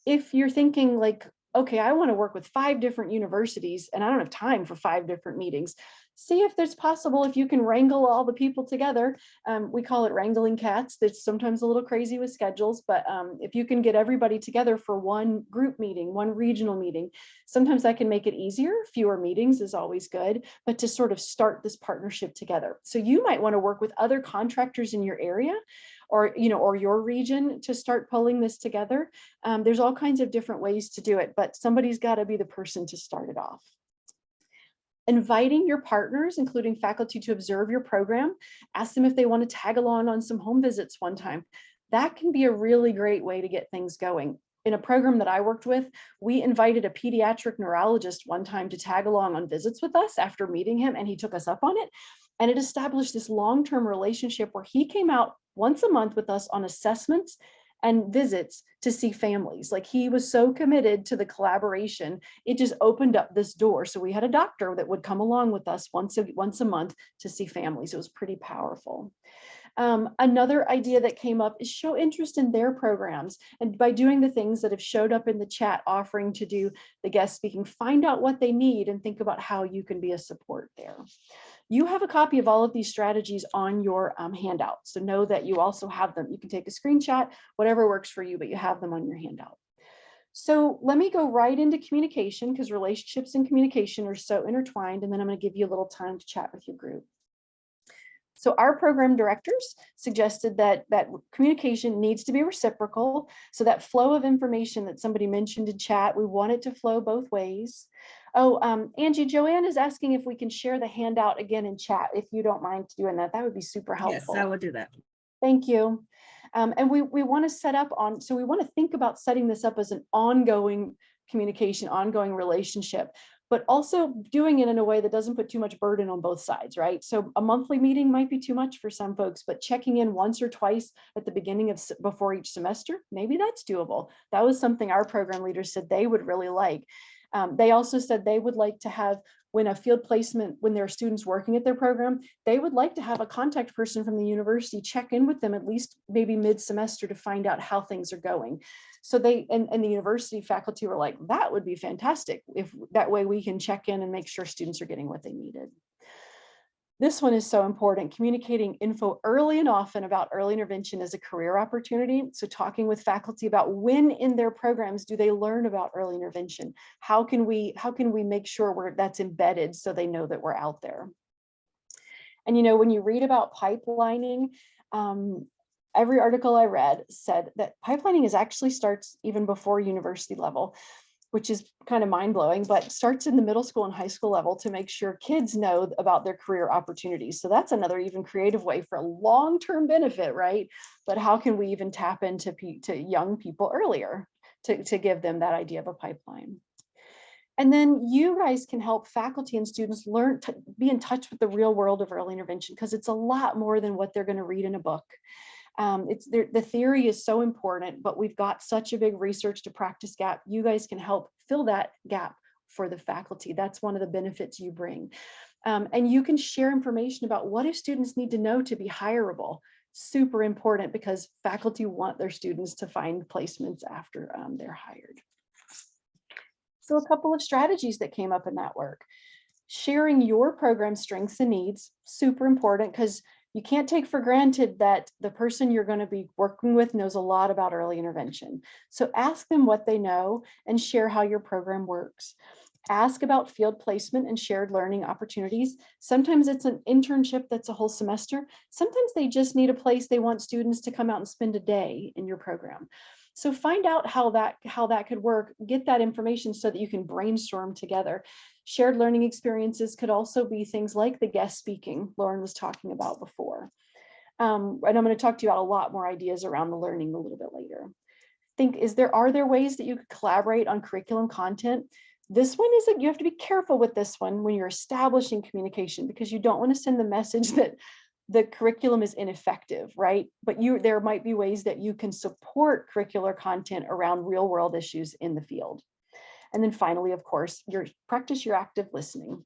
If you're thinking like, okay, I want to work with 5 different universities and I don't have time for 5 different meetings, see if it's possible if you can wrangle all the people together. We call it wrangling cats. That's sometimes a little crazy with schedules, but if you can get everybody together for one group meeting, one regional meeting, sometimes that can make it easier. Fewer meetings is always good, but to sort of start this partnership together. So you might want to work with other contractors in your area, or your region, to start pulling this together. There's all kinds of different ways to do it, but somebody's got to be the person to start it off. Inviting your partners, including faculty, to observe your program. Ask them if they want to tag along on some home visits one time. That can be a really great way to get things going. In a program that I worked with, we invited a pediatric neurologist one time to tag along on visits with us after meeting him, and he took us up on it. And it established this long-term relationship where he came out once a month with us on assessments and visits to see families. Like, he was so committed to the collaboration, it just opened up this door. So we had a doctor that would come along with us once a month to see families. It was pretty powerful. Another idea that came up is show interest in their programs. And by doing the things that have showed up in the chat, offering to do the guest speaking, find out what they need and think about how you can be a support there. You have a copy of all of these strategies on your handout. So know that you also have them. You can take a screenshot, whatever works for you, but you have them on your handout. So let me go right into communication, because relationships and communication are so intertwined. And then I'm going to give you a little time to chat with your group. So our program directors suggested that communication needs to be reciprocal. So that flow of information that somebody mentioned in chat, we want it to flow both ways. Oh, Angie, Joanne is asking if we can share the handout again in chat. If you don't mind doing that, that would be super helpful. Yes, I will do that. Thank you. And we want to set up on, so we want to think about setting this up as an ongoing communication, ongoing relationship, but also doing it in a way that doesn't put too much burden on both sides, right? So a monthly meeting might be too much for some folks, but checking in once or twice at the beginning of before each semester, maybe that's doable. That was something our program leaders said they would really like. They also said they would like to have, when a field placement, when there are students working at their program, they would like to have a contact person from the university check in with them at least maybe mid-semester to find out how things are going. So they, and the university faculty were like, that would be fantastic if that way we can check in and make sure students are getting what they needed. This one is so important, communicating info early and often about early intervention as a career opportunity. So talking with faculty about when in their programs do they learn about early intervention? How can we make sure that's embedded so they know that we're out there? And you know, when you read about pipelining, every article I read said that pipelining is actually starts even before university level, which is kind of mind-blowing, but starts in the middle school and high school level to make sure kids know about their career opportunities. So that's another even creative way for a long-term benefit, right? But how can we even tap into young people earlier to give them that idea of a pipeline? And then you guys can help faculty and students learn to be in touch with the real world of early intervention, because it's a lot more than what they're going to read in a book. The theory is so important, but we've got such a big research to practice gap. You guys can help fill that gap for the faculty. That's one of the benefits you bring. And you can share information about what do students need to know to be hireable. Super important, because faculty want their students to find placements after they're hired. So a couple of strategies that came up in that work. Sharing your program strengths and needs, super important, because you can't take for granted that the person you're going to be working with knows a lot about early intervention. So ask them what they know and share how your program works. Ask about field placement and shared learning opportunities. Sometimes it's an internship that's a whole semester. Sometimes they just need a place they want students to come out and spend a day in your program. So find out how that could work, get that information so that you can brainstorm together. Shared learning experiences could also be things like the guest speaking Lauren was talking about before. And I'm going to talk to you about a lot more ideas around the learning a little bit later. Are there ways that you could collaborate on curriculum content? This one you have to be careful with this one when you're establishing communication, because you don't want to send the message that the curriculum is ineffective, right? But there might be ways that you can support curricular content around real world issues in the field. And then finally, of course, practice your active listening.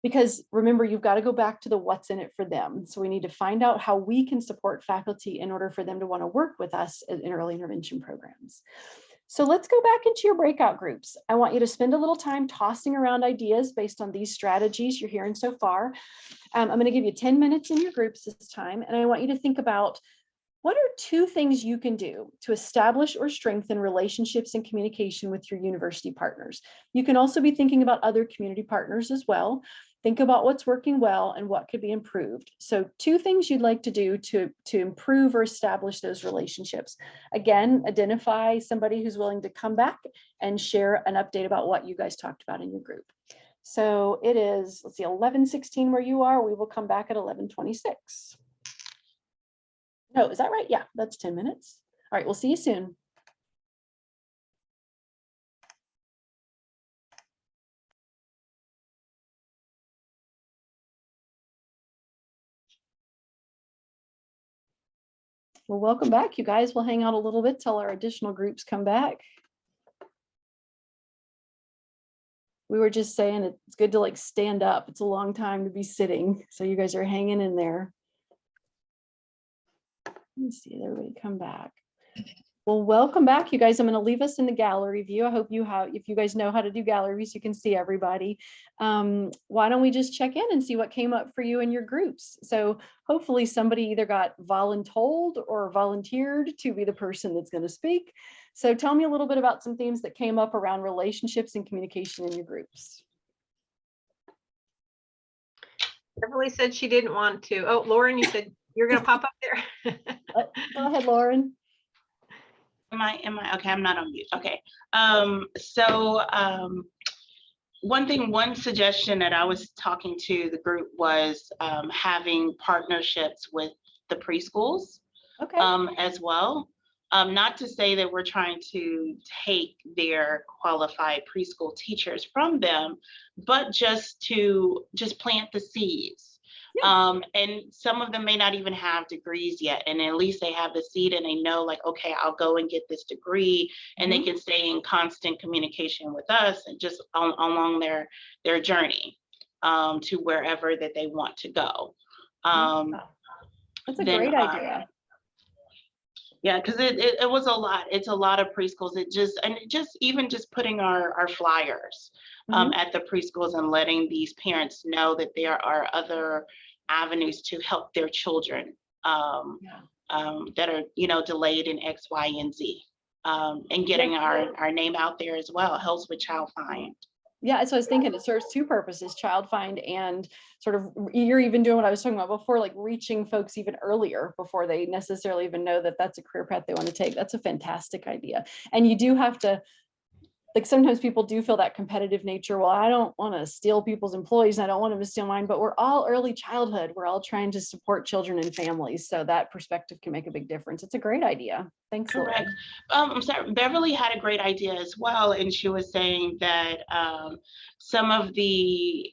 Because remember, you've got to go back to the what's in it for them. So we need to find out how we can support faculty in order for them to want to work with us in early intervention programs. So let's go back into your breakout groups. I want you to spend a little time tossing around ideas based on these strategies you're hearing so far. I'm going to give you 10 minutes in your groups this time, and I want you to think about what are 2 things you can do to establish or strengthen relationships and communication with your university partners. You can also be thinking about other community partners as well. Think about what's working well and what could be improved. So 2 things you'd like to do to improve or establish those relationships. Again, identify somebody who's willing to come back and share an update about what you guys talked about in your group. So it is, let's see, 11:16 where you are. We will come back at 11:26. No, is that right? Yeah, that's 10 minutes. All right, we'll see you soon. Well, welcome back, you guys. We'll hang out a little bit till our additional groups come back. We were just saying it's good to stand up. It's a long time to be sitting. So you guys are hanging in there. me see, everybody come back. Well, welcome back, you guys. I'm going to leave us in the gallery view. I hope if you guys know how to do galleries, you can see everybody. Why don't we just check in and see what came up for you in your groups? So hopefully somebody either got voluntold or volunteered to be the person that's going to speak. So tell me a little bit about some themes that came up around relationships and communication in your groups. Beverly said she didn't want to. Oh, Lauren, you said you're going to pop up there. Go ahead, Lauren. Am I okay? I'm not on mute. Okay. One suggestion that I was talking to the group was having partnerships with the preschools Okay. as well. Not to say that we're trying to take their qualified preschool teachers from them, but just to plant the seeds. And some of them may not even have degrees yet, and at least they have the seed and they know, like, okay, I'll go and get this degree, and they can stay in constant communication with us and just along their journey to wherever that they want to go. That's a great idea. Yeah, because it was a lot. It's a lot of preschools. Even putting our flyers at the preschools and letting these parents know that there are other avenues to help their children that are delayed in X, Y, and Z, and getting our name out there as well helps with Child Find. Yeah, so I was thinking it serves two purposes, Child Find, and sort of you're even doing what I was talking about before, like reaching folks even earlier before they necessarily even know that that's a career path they want to take. That's a fantastic idea. And you do have to, like, sometimes people do feel that competitive nature. Well, I don't want to steal people's employees. I don't want them to steal mine, but we're all early childhood. We're all trying to support children and families. So that perspective can make a big difference. It's a great idea. Thanks. Correct. I'm sorry, Beverly had a great idea as well. And she was saying that some of the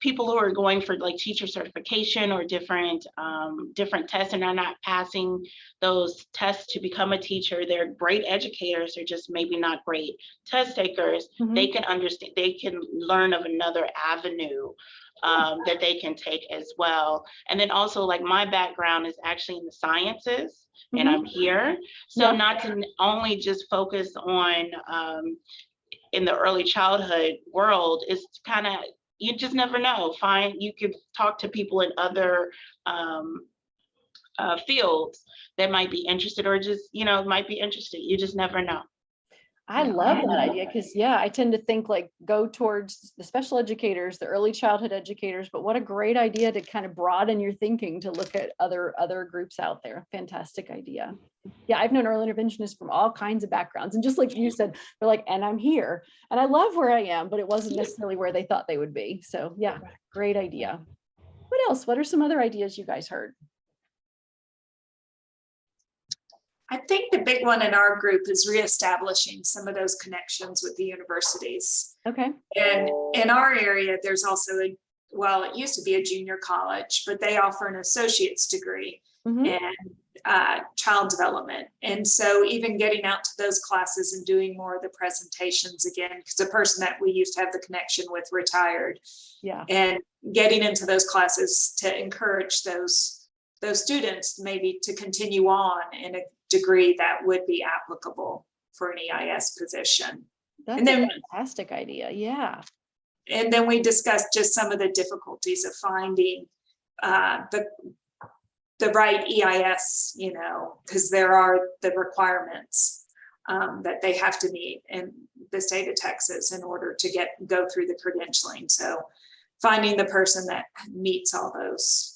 people who are going for like teacher certification or different tests and are not passing those tests to become a teacher, they're great educators, they're just maybe not great test takers. They can understand, they can learn of another avenue that they can take as well. And then also, like, my background is actually in the sciences, and I'm here. So not to only just focus on in the early childhood world, is kind of, you just never know. You could talk to people in other fields that might be interested, or just, might be interested. You just never know. I love that idea because, I tend to think like go towards the special educators, the early childhood educators, but what a great idea to kind of broaden your thinking to look at other groups out there. Fantastic idea. Yeah, I've known early interventionists from all kinds of backgrounds. And just like you said, they're like, and I'm here and I love where I am, but it wasn't necessarily where they thought they would be. So yeah, great idea. What else? What are some other ideas you guys heard? I think the big one in our group is reestablishing some of those connections with the universities. Okay. And in our area, there's also it used to be a junior college, but they offer an associate's degree in child development. And so even getting out to those classes and doing more of the presentations again, because the person that we used to have the connection with retired. Yeah. And getting into those classes to encourage those students maybe to continue on in a degree that would be applicable for an EIS position. That's a fantastic idea. Yeah. And then we discussed just some of the difficulties of finding the right EIS, because there are the requirements that they have to meet in the state of Texas in order to go through the credentialing. So finding the person that meets all those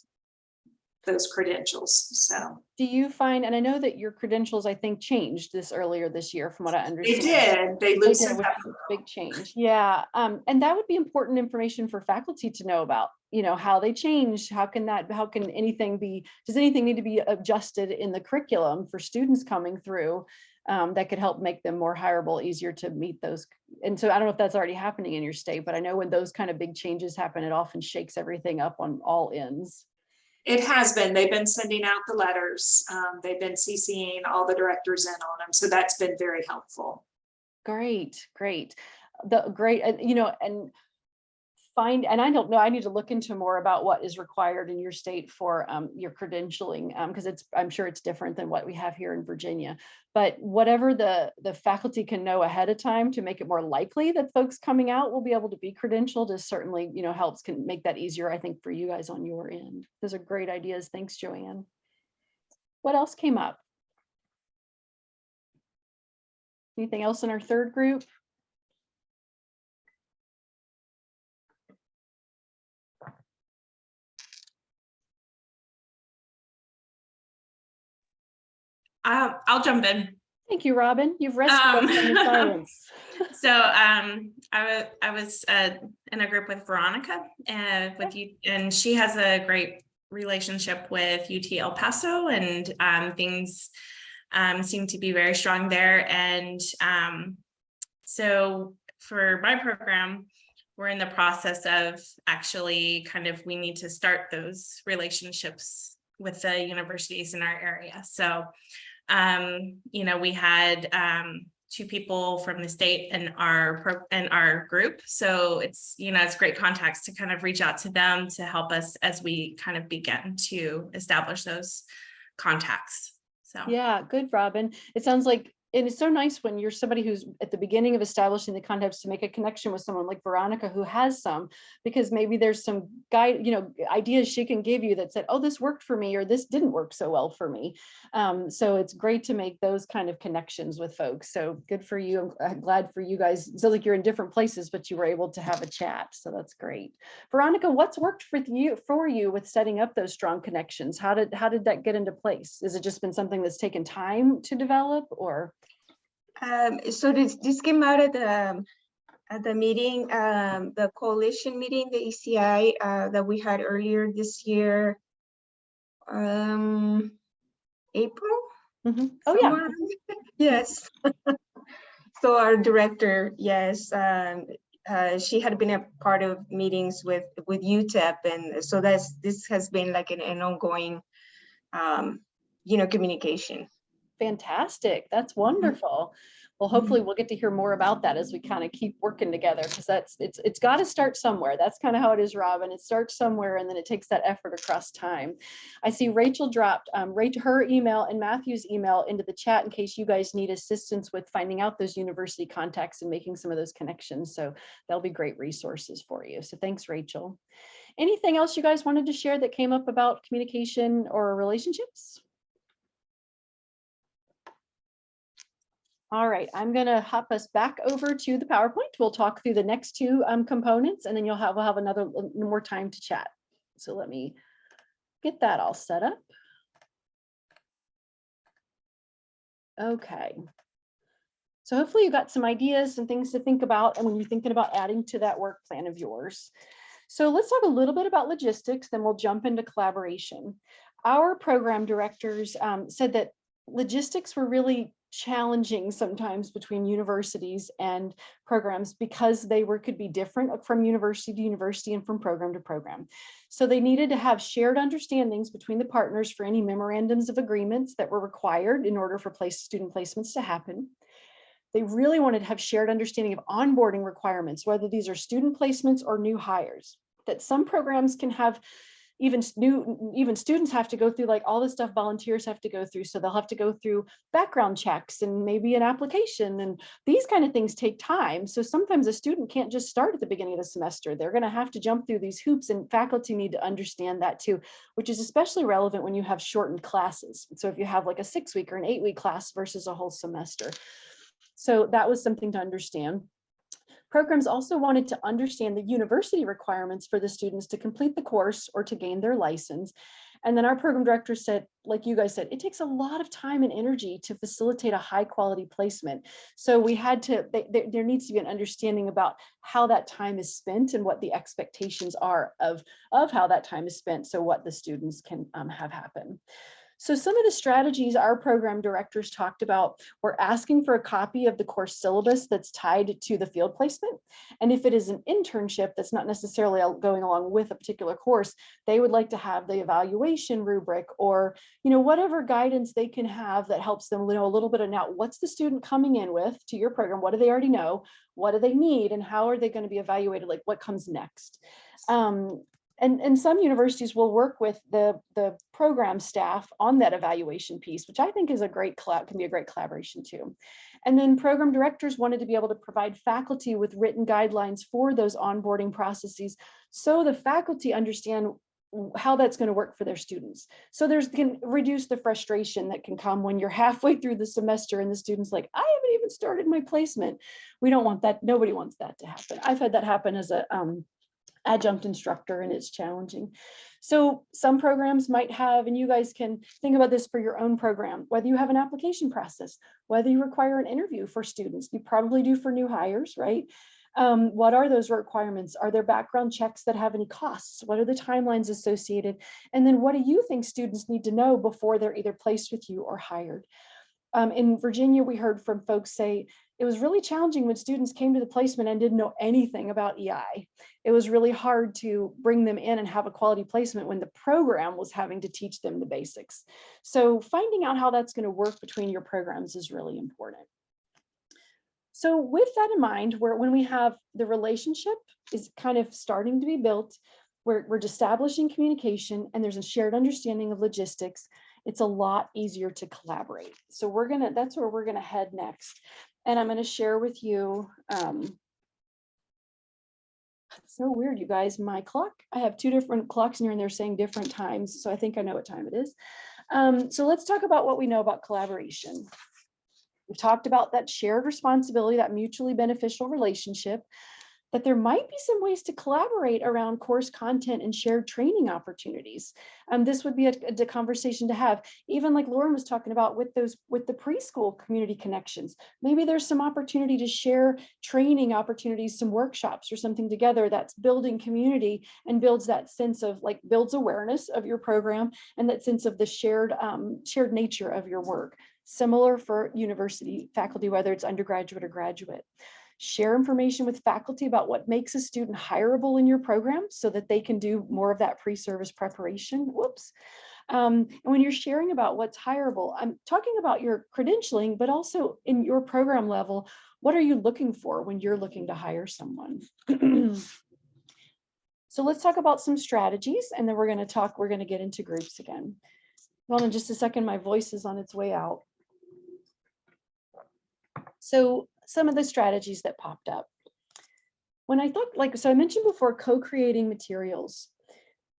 credentials. So do you find, and I know that your credentials, I think, changed earlier this year, from what I understand. They loosened up. Big change. Yeah. And that would be important information for faculty to know about, how they changed. How can anything does anything need to be adjusted in the curriculum for students coming through that could help make them more hireable, easier to meet those? And so I don't know if that's already happening in your state, but I know when those kind of big changes happen, it often shakes everything up on all ends. It has been. They've been sending out the letters. They've been CCing all the directors in on them. So that's been very helpful. Great. And find, and I don't know, I need to look into more about what is required in your state for your credentialing, because I'm sure it's different than what we have here in Virginia. But whatever the faculty can know ahead of time to make it more likely that folks coming out will be able to be credentialed is certainly, helps, can make that easier, I think, for you guys on your end. Those are great ideas. Thanks, Joanne. What else came up? Anything else in our third group? I'll jump in. Thank you, Robin. You've rescued us from the silence. So I was in a group with Veronica with you, and she has a great relationship with UT El Paso, and things seem to be very strong there. And so for my program, we're in the process of actually we need to start those relationships with the universities in our area. So we had 2 people from the state in our group. So it's, it's great contacts to kind of reach out to them to help us as we kind of begin to establish those contacts. So yeah, good, Robin. It sounds like, and it's so nice when you're somebody who's at the beginning of establishing the contacts to make a connection with someone like Veronica who has some, because maybe there's some guide, ideas she can give you that said, oh, this worked for me, or this didn't work so well for me. So it's great to make those kind of connections with folks. So good for you. I'm glad for you guys. It sounds like you're in different places, but you were able to have a chat. So that's great. Veronica, what's worked for you with setting up those strong connections? How did that get into place? Has it just been something that's taken time to develop, or? So this came out at the meeting, the coalition meeting, the ECI that we had earlier this year, April. Mm-hmm. Oh yeah. Yes. So our director, yes, she had been a part of meetings with UTEP, and so this has been like an ongoing, communication. Fantastic. That's wonderful. Well, hopefully we'll get to hear more about that as we kind of keep working together, because it's got to start somewhere. That's kind of how it is, Robin. It starts somewhere and then it takes that effort across time. I see Rachel dropped her email and Matthew's email into the chat in case you guys need assistance with finding out those university contacts and making some of those connections. So they'll be great resources for you. So thanks, Rachel. Anything else you guys wanted to share that came up about communication or relationships? All right, I'm going to hop us back over to the PowerPoint. We'll talk through the next 2 components, and then we'll have another more time to chat. So let me get that all set up. Okay. So hopefully you got some ideas and things to think about, and when you're thinking about adding to that work plan of yours. So let's talk a little bit about logistics, then we'll jump into collaboration. Our program directors said that logistics were really challenging sometimes between universities and programs because they could be different from university to university and from program to program. So they needed to have shared understandings between the partners for any memorandums of agreements that were required in order for student placements to happen. They really wanted to have shared understanding of onboarding requirements, whether these are student placements or new hires, that some programs can have even students have to go through like all the stuff volunteers have to go through. So they'll have to go through background checks and maybe an application, and these kind of things take time. So sometimes a student can't just start at the beginning of the semester. They're going to have to jump through these hoops, and faculty need to understand that too, which is especially relevant when you have shortened classes. So if you have like a 6-week or an 8-week class versus a whole semester. So that was something to understand. Programs also wanted to understand the university requirements for the students to complete the course or to gain their license. And then our program director said, like you guys said, it takes a lot of time and energy to facilitate a high quality placement. So we had to, there needs to be an understanding about how that time is spent and what the expectations are of how that time is spent, so what the students can have happen. So some of the strategies our program directors talked about were asking for a copy of the course syllabus that's tied to the field placement. And if it is an internship that's not necessarily going along with a particular course, they would like to have the evaluation rubric, or, you know, whatever guidance they can have that helps them know a little bit of, now, what's the student coming in with to your program? What do they already know? What do they need? And how are they going to be evaluated? Like, what comes next? And some universities will work with the program staff on that evaluation piece, which I think is can be a great collaboration too. And then program directors wanted to be able to provide faculty with written guidelines for those onboarding processes, so the faculty understand how that's going to work for their students. So can reduce the frustration that can come when you're halfway through the semester and the student's like, I haven't even started my placement. We don't want that. Nobody wants that to happen. I've had that happen as a adjunct instructor, and it's challenging. So some programs might have, and you guys can think about this for your own program, whether you have an application process, whether you require an interview for students, you probably do for new hires, right? What are those requirements? Are there background checks that have any costs? What are the timelines associated? And then what do you think students need to know before they're either placed with you or hired? In Virginia, we heard from folks say it was really challenging when students came to the placement and didn't know anything about EI. It was really hard to bring them in and have a quality placement when the program was having to teach them the basics. So finding out how that's going to work between your programs is really important. So with that in mind, when we have the relationship is kind of starting to be built, we're establishing communication, and there's a shared understanding of logistics, it's a lot easier to collaborate. So that's where we're gonna head next. And I'm gonna share with you, so weird, you guys, my clock, I have two different clocks in here and they're saying different times. So I think I know what time it is. So let's talk about what we know about collaboration. We've talked about that shared responsibility, that mutually beneficial relationship, that there might be some ways to collaborate around course content and shared training opportunities. This would be a conversation to have, even like Lauren was talking about with the preschool community connections. Maybe there's some opportunity to share training opportunities, some workshops or something together that's building community and builds that sense of builds awareness of your program and that sense of the shared nature of your work. Similar for university faculty, whether it's undergraduate or graduate. Share information with faculty about what makes a student hireable in your program so that they can do more of that pre-service preparation. Whoops. And when you're sharing about what's hireable, I'm talking about your credentialing, but also in your program level, what are you looking for when you're looking to hire someone? So let's talk about some strategies, and then we're going to get into groups again. Hold on just a second, my voice is on its way out. So some of the strategies that popped up. When I thought, so I mentioned before, co-creating materials.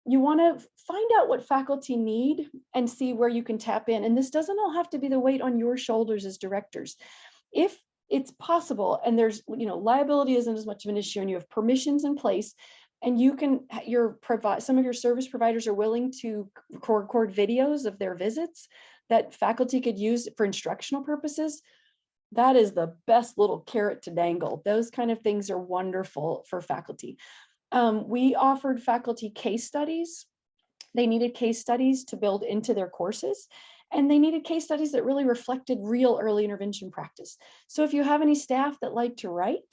You want to find out what faculty need and see where you can tap in. And this doesn't all have to be the weight on your shoulders as directors. If it's possible, and there's, liability isn't as much of an issue, and you have permissions in place, and you can, some of your service providers are willing to record videos of their visits that faculty could use for instructional purposes. That is the best little carrot to dangle. Those kind of things are wonderful for faculty. We offered faculty case studies. They needed case studies to build into their courses, and they needed case studies that really reflected real early intervention practice. So if you have any staff that like to write,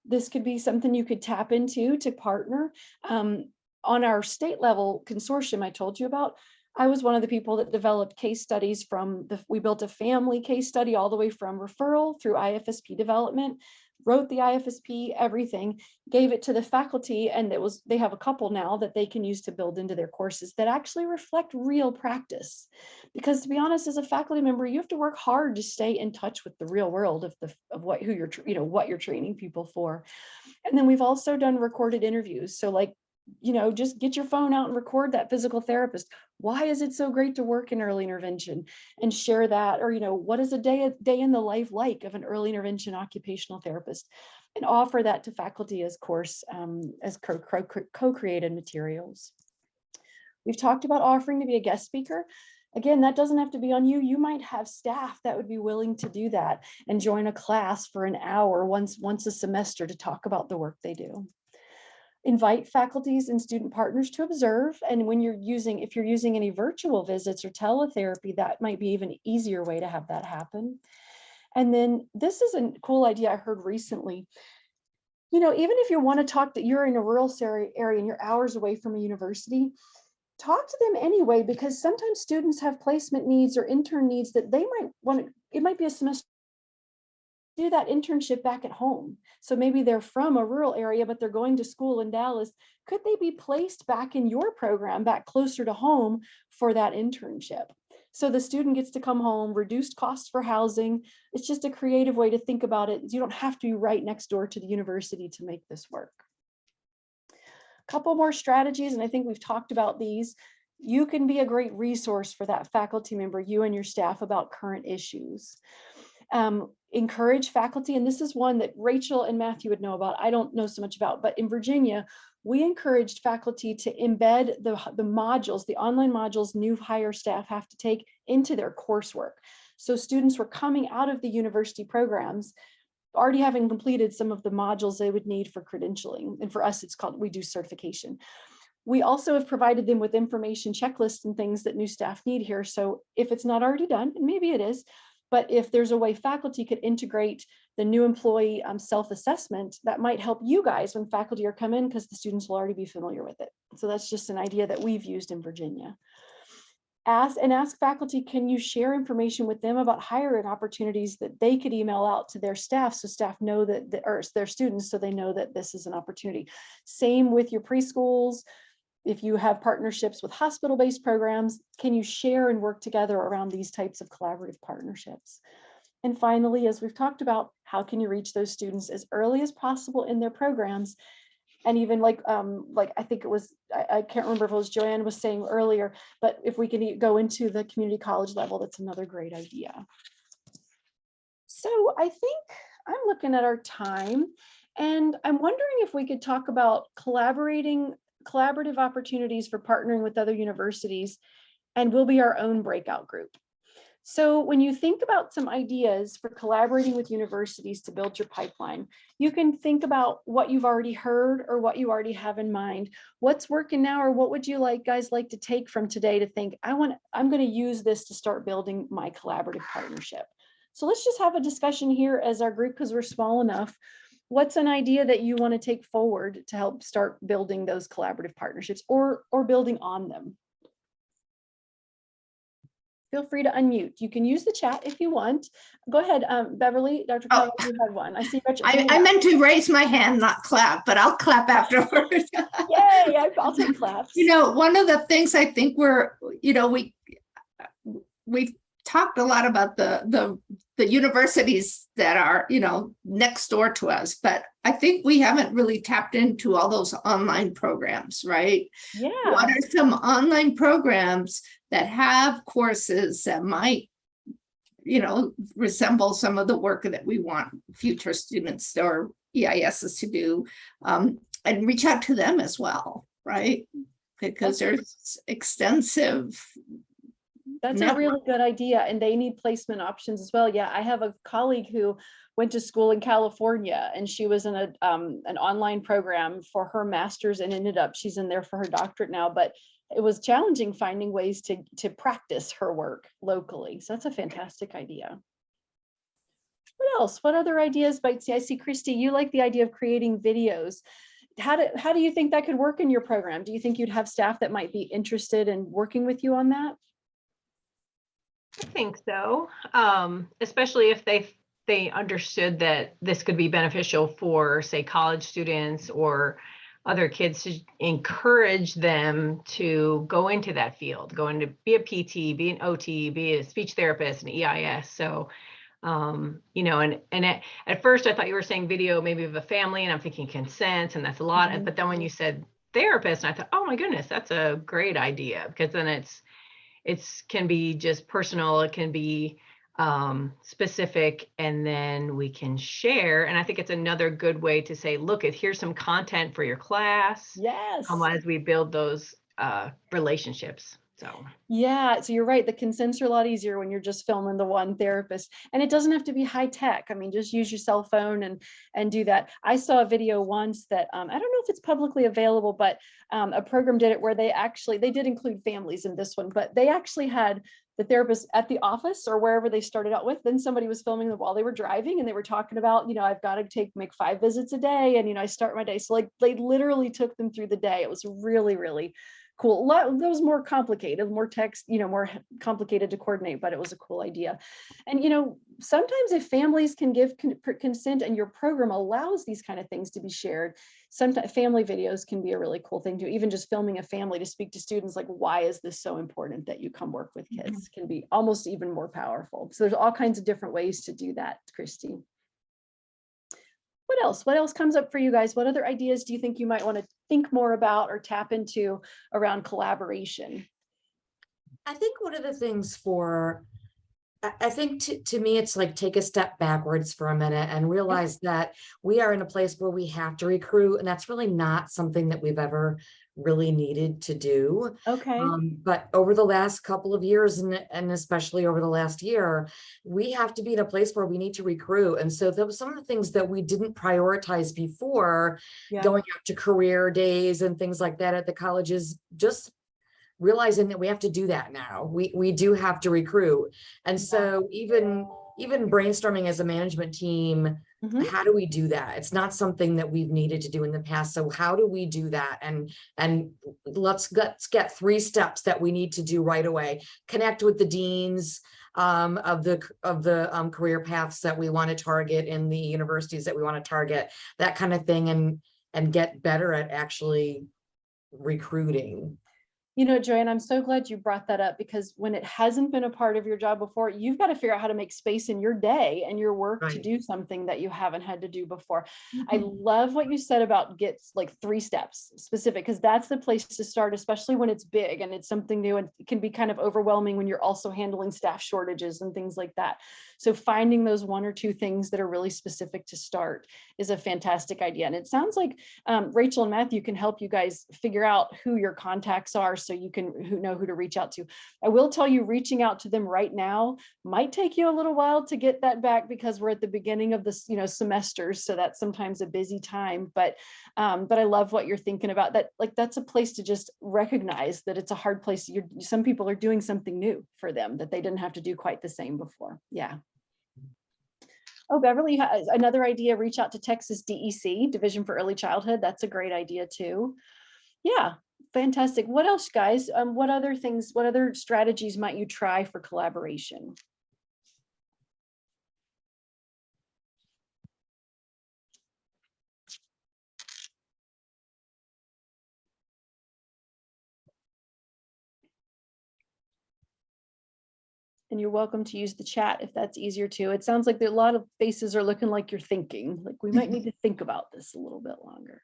this could be something you could tap into to partner. On our state level consortium I told you about, I was one of the people that developed case studies we built a family case study all the way from referral through IFSP development, wrote the IFSP, everything, gave it to the faculty, and they have a couple now that they can use to build into their courses that actually reflect real practice. Because to be honest, as a faculty member, you have to work hard to stay in touch with the real world of what you're training people for. And then we've also done recorded interviews. So just get your phone out and record that physical therapist. Why is it so great to work in early intervention, and share that? Or, what is a day in the life like of an early intervention occupational therapist, and offer that to faculty as co-created materials. We've talked about offering to be a guest speaker. Again, that doesn't have to be on you. You might have staff that would be willing to do that and join a class for an hour once a semester to talk about the work they do. Invite faculties and student partners to observe. And when if you're using any virtual visits or teletherapy, that might be even easier way to have that happen. And then this is a cool idea I heard recently. Even if you want to talk that you're in a rural area and you're hours away from a university, talk to them anyway, because sometimes students have placement needs or intern needs that they might want to, it might be a semester do that internship back at home. So maybe they're from a rural area, but they're going to school in Dallas. Could they be placed back in your program, back closer to home for that internship? So the student gets to come home, reduced costs for housing. It's just a creative way to think about it. You don't have to be right next door to the university to make this work. A couple more strategies, and I think we've talked about these. You can be a great resource for that faculty member, you and your staff, about current issues. Encourage faculty, and this is one that Rachel and Matthew would know about. I don't know so much about, but in Virginia, we encouraged faculty to embed the modules, the online modules new hire staff have to take into their coursework. So students were coming out of the university programs already having completed some of the modules they would need for credentialing. And for us, it's called, we do certification. We also have provided them with information checklists and things that new staff need here. So if it's not already done, and maybe it is, but if there's a way faculty could integrate the new employee self-assessment, that might help you guys when faculty are coming, because the students will already be familiar with it. So that's just an idea that we've used in Virginia. Ask faculty, can you share information with them about hiring opportunities that they could email out to their staff, so staff know that, or their students, so they know that this is an opportunity. Same with your preschools. If you have partnerships with hospital-based programs, can you share and work together around these types of collaborative partnerships? And finally, as we've talked about, how can you reach those students as early as possible in their programs? And even like I think it was, I can't remember if it was Joanne was saying earlier, but if we can go into the community college level, that's another great idea. So I think I'm looking at our time, and I'm wondering if we could talk about collaborative opportunities for partnering with other universities, and we'll be our own breakout group. So when you think about some ideas for collaborating with universities to build your pipeline, you can think about what you've already heard or what you already have in mind. What's working now, or what would you guys like to take from today to think, I'm going to use this to start building my collaborative partnership. So let's just have a discussion here as our group, because we're small enough. What's an idea that you want to take forward to help start building those collaborative partnerships, or building on them? Feel free to unmute. You can use the chat if you want. Go ahead, Beverly, Dr. Carl, you had one. I see. I meant to raise my hand, not clap, but I'll clap afterwards. Yay, I'll take claps. One of the things I think we've talked a lot about the universities that are, next door to us, but I think we haven't really tapped into all those online programs, right? Yeah. What are some online programs that have courses that might, resemble some of the work that we want future students or EISs to do, and reach out to them as well, right? Because there's extensive. That's a really good idea, and they need placement options as well. Yeah, I have a colleague who went to school in California, and she was in an online program for her master's, and ended up, she's in there for her doctorate now, but it was challenging finding ways to practice her work locally. So that's a fantastic idea. What else? What other ideas? I see, Christy, you like the idea of creating videos. How do you think that could work in your program? Do you think you'd have staff that might be interested in working with you on that? I think so, especially if they understood that this could be beneficial for, say, college students or other kids, to encourage them to go into that field, going to be a PT, be an OT, be a speech therapist, an EIS. So, and at first I thought you were saying video maybe of a family, and I'm thinking consent, and that's a lot. Mm-hmm. But then when you said therapist, and I thought, oh my goodness, that's a great idea, because then it can be just personal, it can be specific, and then we can share. And I think it's another good way to say, look, here's some content for your class. Yes. As we build those relationships. So, Yeah, so you're right. The consents are a lot easier when you're just filming the one therapist, and it doesn't have to be high tech. I mean, just use your cell phone and do that. I saw a video once that I don't know if it's publicly available, but a program did it where they did include families in this one, but they actually had the therapist at the office or wherever they started out with. Then somebody was filming them while they were driving, and they were talking about, I've got to make 5 visits a day, and I start my day. So like they literally took them through the day. It was really, really cool. That was more complicated, more text, more complicated to coordinate, but it was a cool idea. And, sometimes if families can give consent and your program allows these kind of things to be shared, sometimes family videos can be a really cool thing too. Even just filming a family to speak to students, like, why is this so important that you come work with kids, can be almost even more powerful. So there's all kinds of different ways to do that, Christy. What else comes up for you guys? What other ideas do you think you might want to think more about or tap into around collaboration? I think one of the things I think to me, it's like take a step backwards for a minute and realize that we are in a place where we have to recruit, and that's really not something that we've ever really needed to do. Okay. But over the last couple of years, and especially over the last year, we have to be in a place where we need to recruit. And so there was some of the things that we didn't prioritize before, going out to career days and things like that at the colleges, just realizing that we have to do that now. We do have to recruit. And so even brainstorming as a management team, how do we do that? It's not something that we've needed to do in the past. So how do we do that? And let's get 3 steps that we need to do right away. Connect with the deans of the career paths that we want to target in the universities that we want to target, that kind of thing, and get better at actually recruiting. Joanne, I'm so glad you brought that up, because when it hasn't been a part of your job before, you've got to figure out how to make space in your day and your work to do something that you haven't had to do before. I love what you said about get like 3 steps specific, because that's the place to start, especially when it's big and it's something new, and it can be kind of overwhelming when you're also handling staff shortages and things like that. So finding those 1 or 2 things that are really specific to start is a fantastic idea. And it sounds like Rachel and Matthew can help you guys figure out who your contacts are, so you can know who to reach out to. I will tell you, reaching out to them right now might take you a little while to get that back, because we're at the beginning of this, semesters. So that's sometimes a busy time, but I love what you're thinking about. That, like, that's a place to just recognize that it's a hard place. Some people are doing something new for them that they didn't have to do quite the same before. Yeah. Oh, Beverly has another idea. Reach out to Texas DEC, Division for Early Childhood. That's a great idea too. Yeah. Fantastic. What else, guys? What other strategies might you try for collaboration? And you're welcome to use the chat if that's easier too. It sounds like a lot of faces are looking like you're thinking, like we might need to think about this a little bit longer.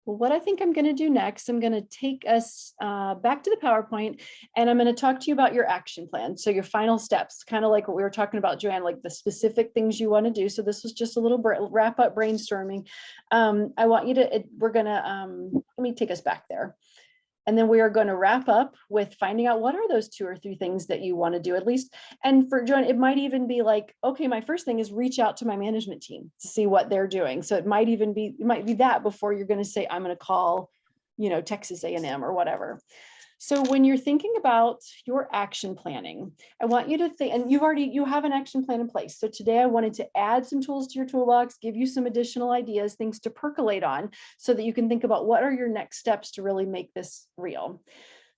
Well, what I think I'm going to do next, I'm going to take us back to the PowerPoint, and I'm going to talk to you about your action plan. So your final steps, kind of like what we were talking about, Joanne, like the specific things you want to do. So this was just a little wrap up brainstorming. I want you to, we're going to, let me take us back there. And then we are going to wrap up with finding out what are those 2 or 3 things that you want to do at least. And for Joanne, it might even be like, okay, my first thing is reach out to my management team to see what they're doing. So it might be that before you're going to say, I'm going to call, Texas A&M or whatever. So when you're thinking about your action planning, I want you to think, and you have an action plan in place. So today I wanted to add some tools to your toolbox, give you some additional ideas, things to percolate on, so that you can think about what are your next steps to really make this real.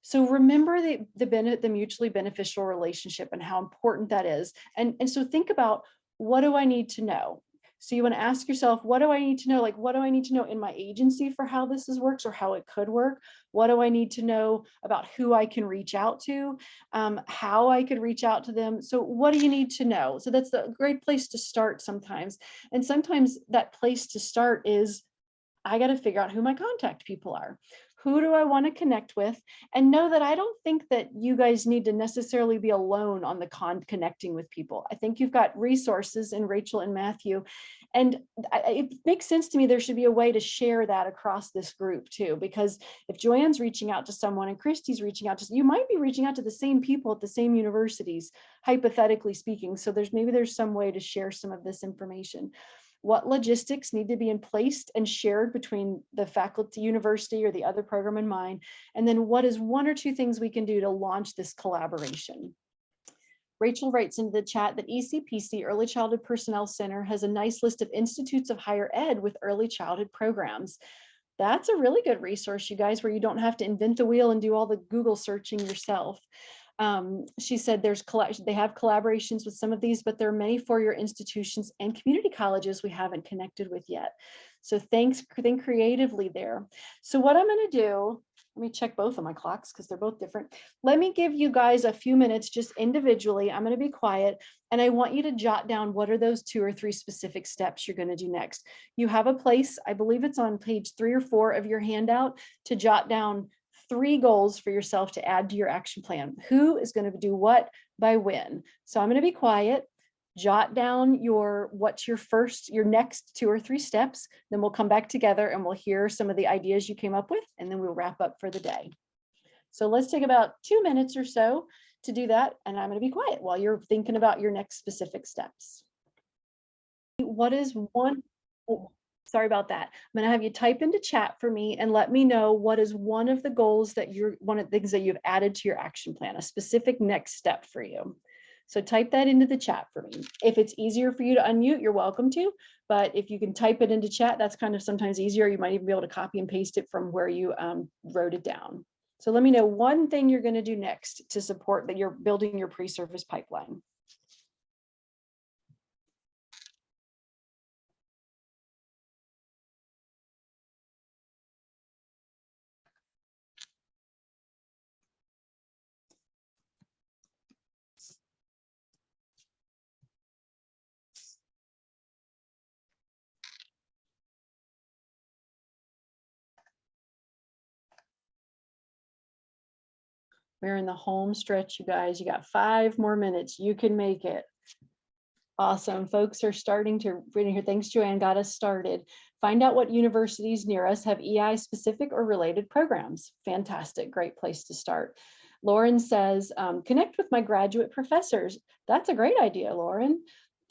So remember the mutually beneficial relationship and how important that is. And so think about, what do I need to know? So you want to ask yourself, what do I need to know? Like, what do I need to know in my agency for how this works or how it could work? What do I need to know about who I can reach out to, how I could reach out to them? So what do you need to know? So that's a great place to start sometimes. And sometimes that place to start is, I got to figure out who my contact people are. Who do I want to connect with? And know that I don't think that you guys need to necessarily be alone on the connecting with people. I think you've got resources in Rachel and Matthew. And it makes sense to me there should be a way to share that across this group too, because if Joanne's reaching out to someone and Christy's reaching out to, you might be reaching out to the same people at the same universities, hypothetically speaking. So maybe there's some way to share some of this information. What logistics need to be in place and shared between the faculty, university, or the other program in mind? And then what is one or two things we can do to launch this collaboration? Rachel writes into the chat that ECPC, Early Childhood Personnel Center, has a nice list of institutes of higher ed with early childhood programs. That's a really good resource, you guys, where you don't have to invent the wheel and do all the Google searching yourself. She said they have collaborations with some of these, but there are many four-year institutions and community colleges we haven't connected with yet. So think creatively there. So what I'm going to do, let me check both of my clocks because they're both different. Let me give you guys a few minutes just individually. I'm going to be quiet and I want you to jot down what are those 2 or 3 specific steps you're going to do next. You have a place, I believe it's on page 3 or 4 of your handout, to jot down 3 goals for yourself to add to your action plan. Who is going to do what by when? So I'm going to be quiet. Jot down what's your next 2 or 3 steps. Then we'll come back together and we'll hear some of the ideas you came up with, and then we'll wrap up for the day. So let's take about 2 minutes or so to do that. And I'm going to be quiet while you're thinking about your next specific steps. What is one? Oh, sorry about that. I'm going to have you type into chat for me and let me know what is one of the goals that one of the things that you've added to your action plan, a specific next step for you. So type that into the chat for me. If it's easier for you to unmute, you're welcome to, but if you can type it into chat, that's kind of sometimes easier. You might even be able to copy and paste it from where you wrote it down. So let me know one thing you're going to do next to support that you're building your pre-service pipeline. We're in the home stretch, you guys. You got 5 more minutes. You can make it. Awesome. Folks are starting to read here. Thanks, Joanne. Got us started. Find out what universities near us have EI specific or related programs. Fantastic. Great place to start. Lauren says, connect with my graduate professors. That's a great idea, Lauren.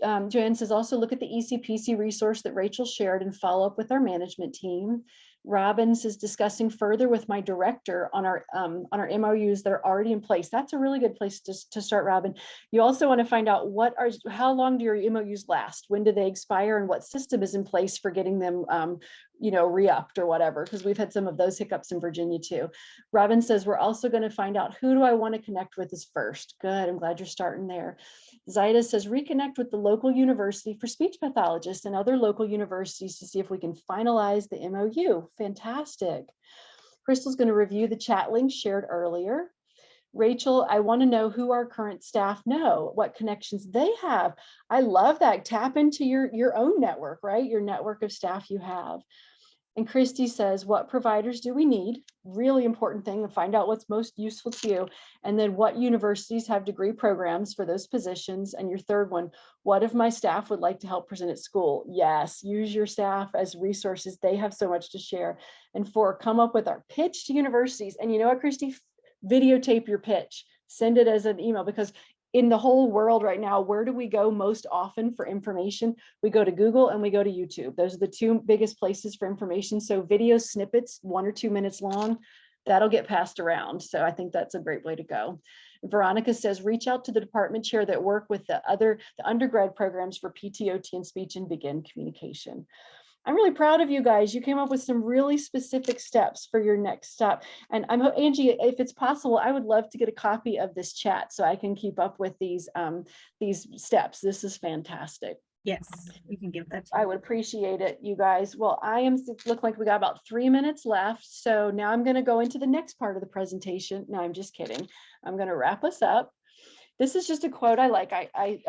Joanne says, also look at the ECPC resource that Rachel shared and follow up with our management team. Robin says, discussing further with my director on our MOUs that are already in place. That's a really good place to start, Robin. You also want to find out how long do your MOUs last? When do they expire, and what system is in place for getting them re-upped or whatever, because we've had some of those hiccups in Virginia too. Robin says, we're also going to find out who do I want to connect with is first. Good, I'm glad you're starting there. Zaida says, reconnect with the local university for speech pathologists and other local universities to see if we can finalize the MOU. Fantastic. Crystal's going to review the chat link shared earlier. Rachel, I want to know who our current staff know, what connections they have. I love that. Tap into your own network, right? Your network of staff you have. And Christy says, what providers do we need? Really important thing to find out what's most useful to you. And then what universities have degree programs for those positions. And your third one, what if my staff would like to help present at school? Yes, use your staff as resources. They have so much to share. And 4, come up with our pitch to universities. And you know what, Christy? Videotape your pitch, send it as an email, because in the whole world right now, where do we go most often for information? We go to Google and we go to YouTube. Those are the 2 biggest places for information. So video snippets, 1 or 2 minutes long, that'll get passed around. So I think that's a great way to go. Veronica says, reach out to the department chair that work with the undergrad programs for PTOT and speech and begin communication. I'm really proud of you guys. You came up with some really specific steps for your next step. And Angie, if it's possible, I would love to get a copy of this chat so I can keep up with these steps. This is fantastic. Yes, you can give that. I would appreciate it, you guys. Well, look like we got about 3 minutes left. So now I'm going to go into the next part of the presentation. No, I'm just kidding. I'm going to wrap us up. This is just a quote I like. I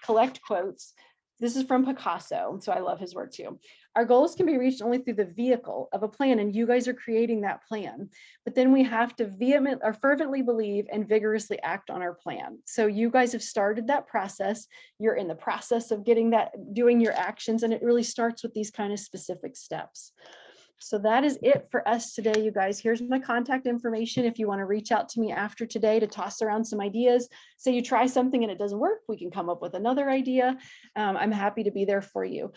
collect quotes. This is from Picasso, so I love his work too. Our goals can be reached only through the vehicle of a plan, and you guys are creating that plan. But then we have to vehemently or fervently believe and vigorously act on our plan. So you guys have started that process. You're in the process of getting that, doing your actions, and it really starts with these kind of specific steps. So that is it for us today, you guys. Here's my contact information. If you want to reach out to me after today to toss around some ideas, say you try something and it doesn't work, we can come up with another idea. I'm happy to be there for you.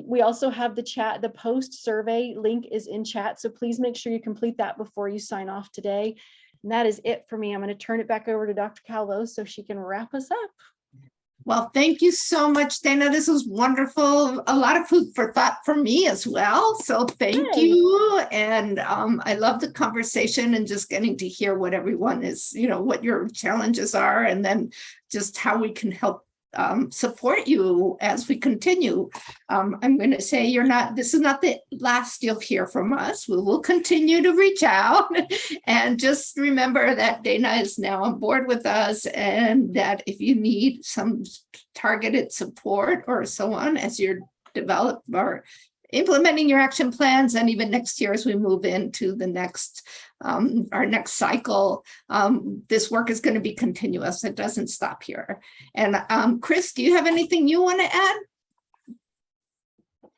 We also have the chat, the post survey link is in chat. So please make sure you complete that before you sign off today. And that is it for me. I'm going to turn it back over to Dr. Calvo so she can wrap us up. Well, thank you so much, Dana. This was wonderful. A lot of food for thought for me as well. So thank Good. you. And I love the conversation and just getting to hear what everyone is, what your challenges are, and then just how we can help support you as we continue. I'm going to say this is not the last you'll hear from us. We will continue to reach out, and just remember that Dana is now on board with us, and that if you need some targeted support or so on as you're develop or implementing your action plans, and even next year as we move into the next our next cycle, this work is going to be continuous. It doesn't stop here. And Chris, do you have anything you want to add?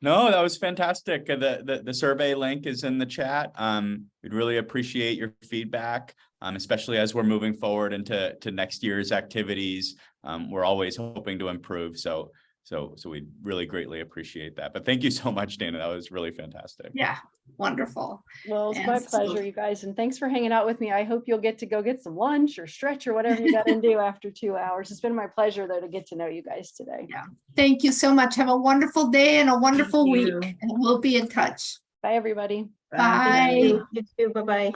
No, that was fantastic. The survey link is in the chat. We'd really appreciate your feedback, especially as we're moving forward into next year's activities. We're always hoping to improve. So we really greatly appreciate that. But thank you so much, Dana. That was really fantastic. Yeah, wonderful. Well, it's And my so- pleasure, you guys. And thanks for hanging out with me. I hope you'll get to go get some lunch or stretch or whatever you got to do after 2 hours. It's been my pleasure, though, to get to know you guys today. Yeah. Thank you so much. Have a wonderful day and a wonderful Thank week. you. And we'll be in touch. Bye, everybody. Bye. You too. Bye-bye.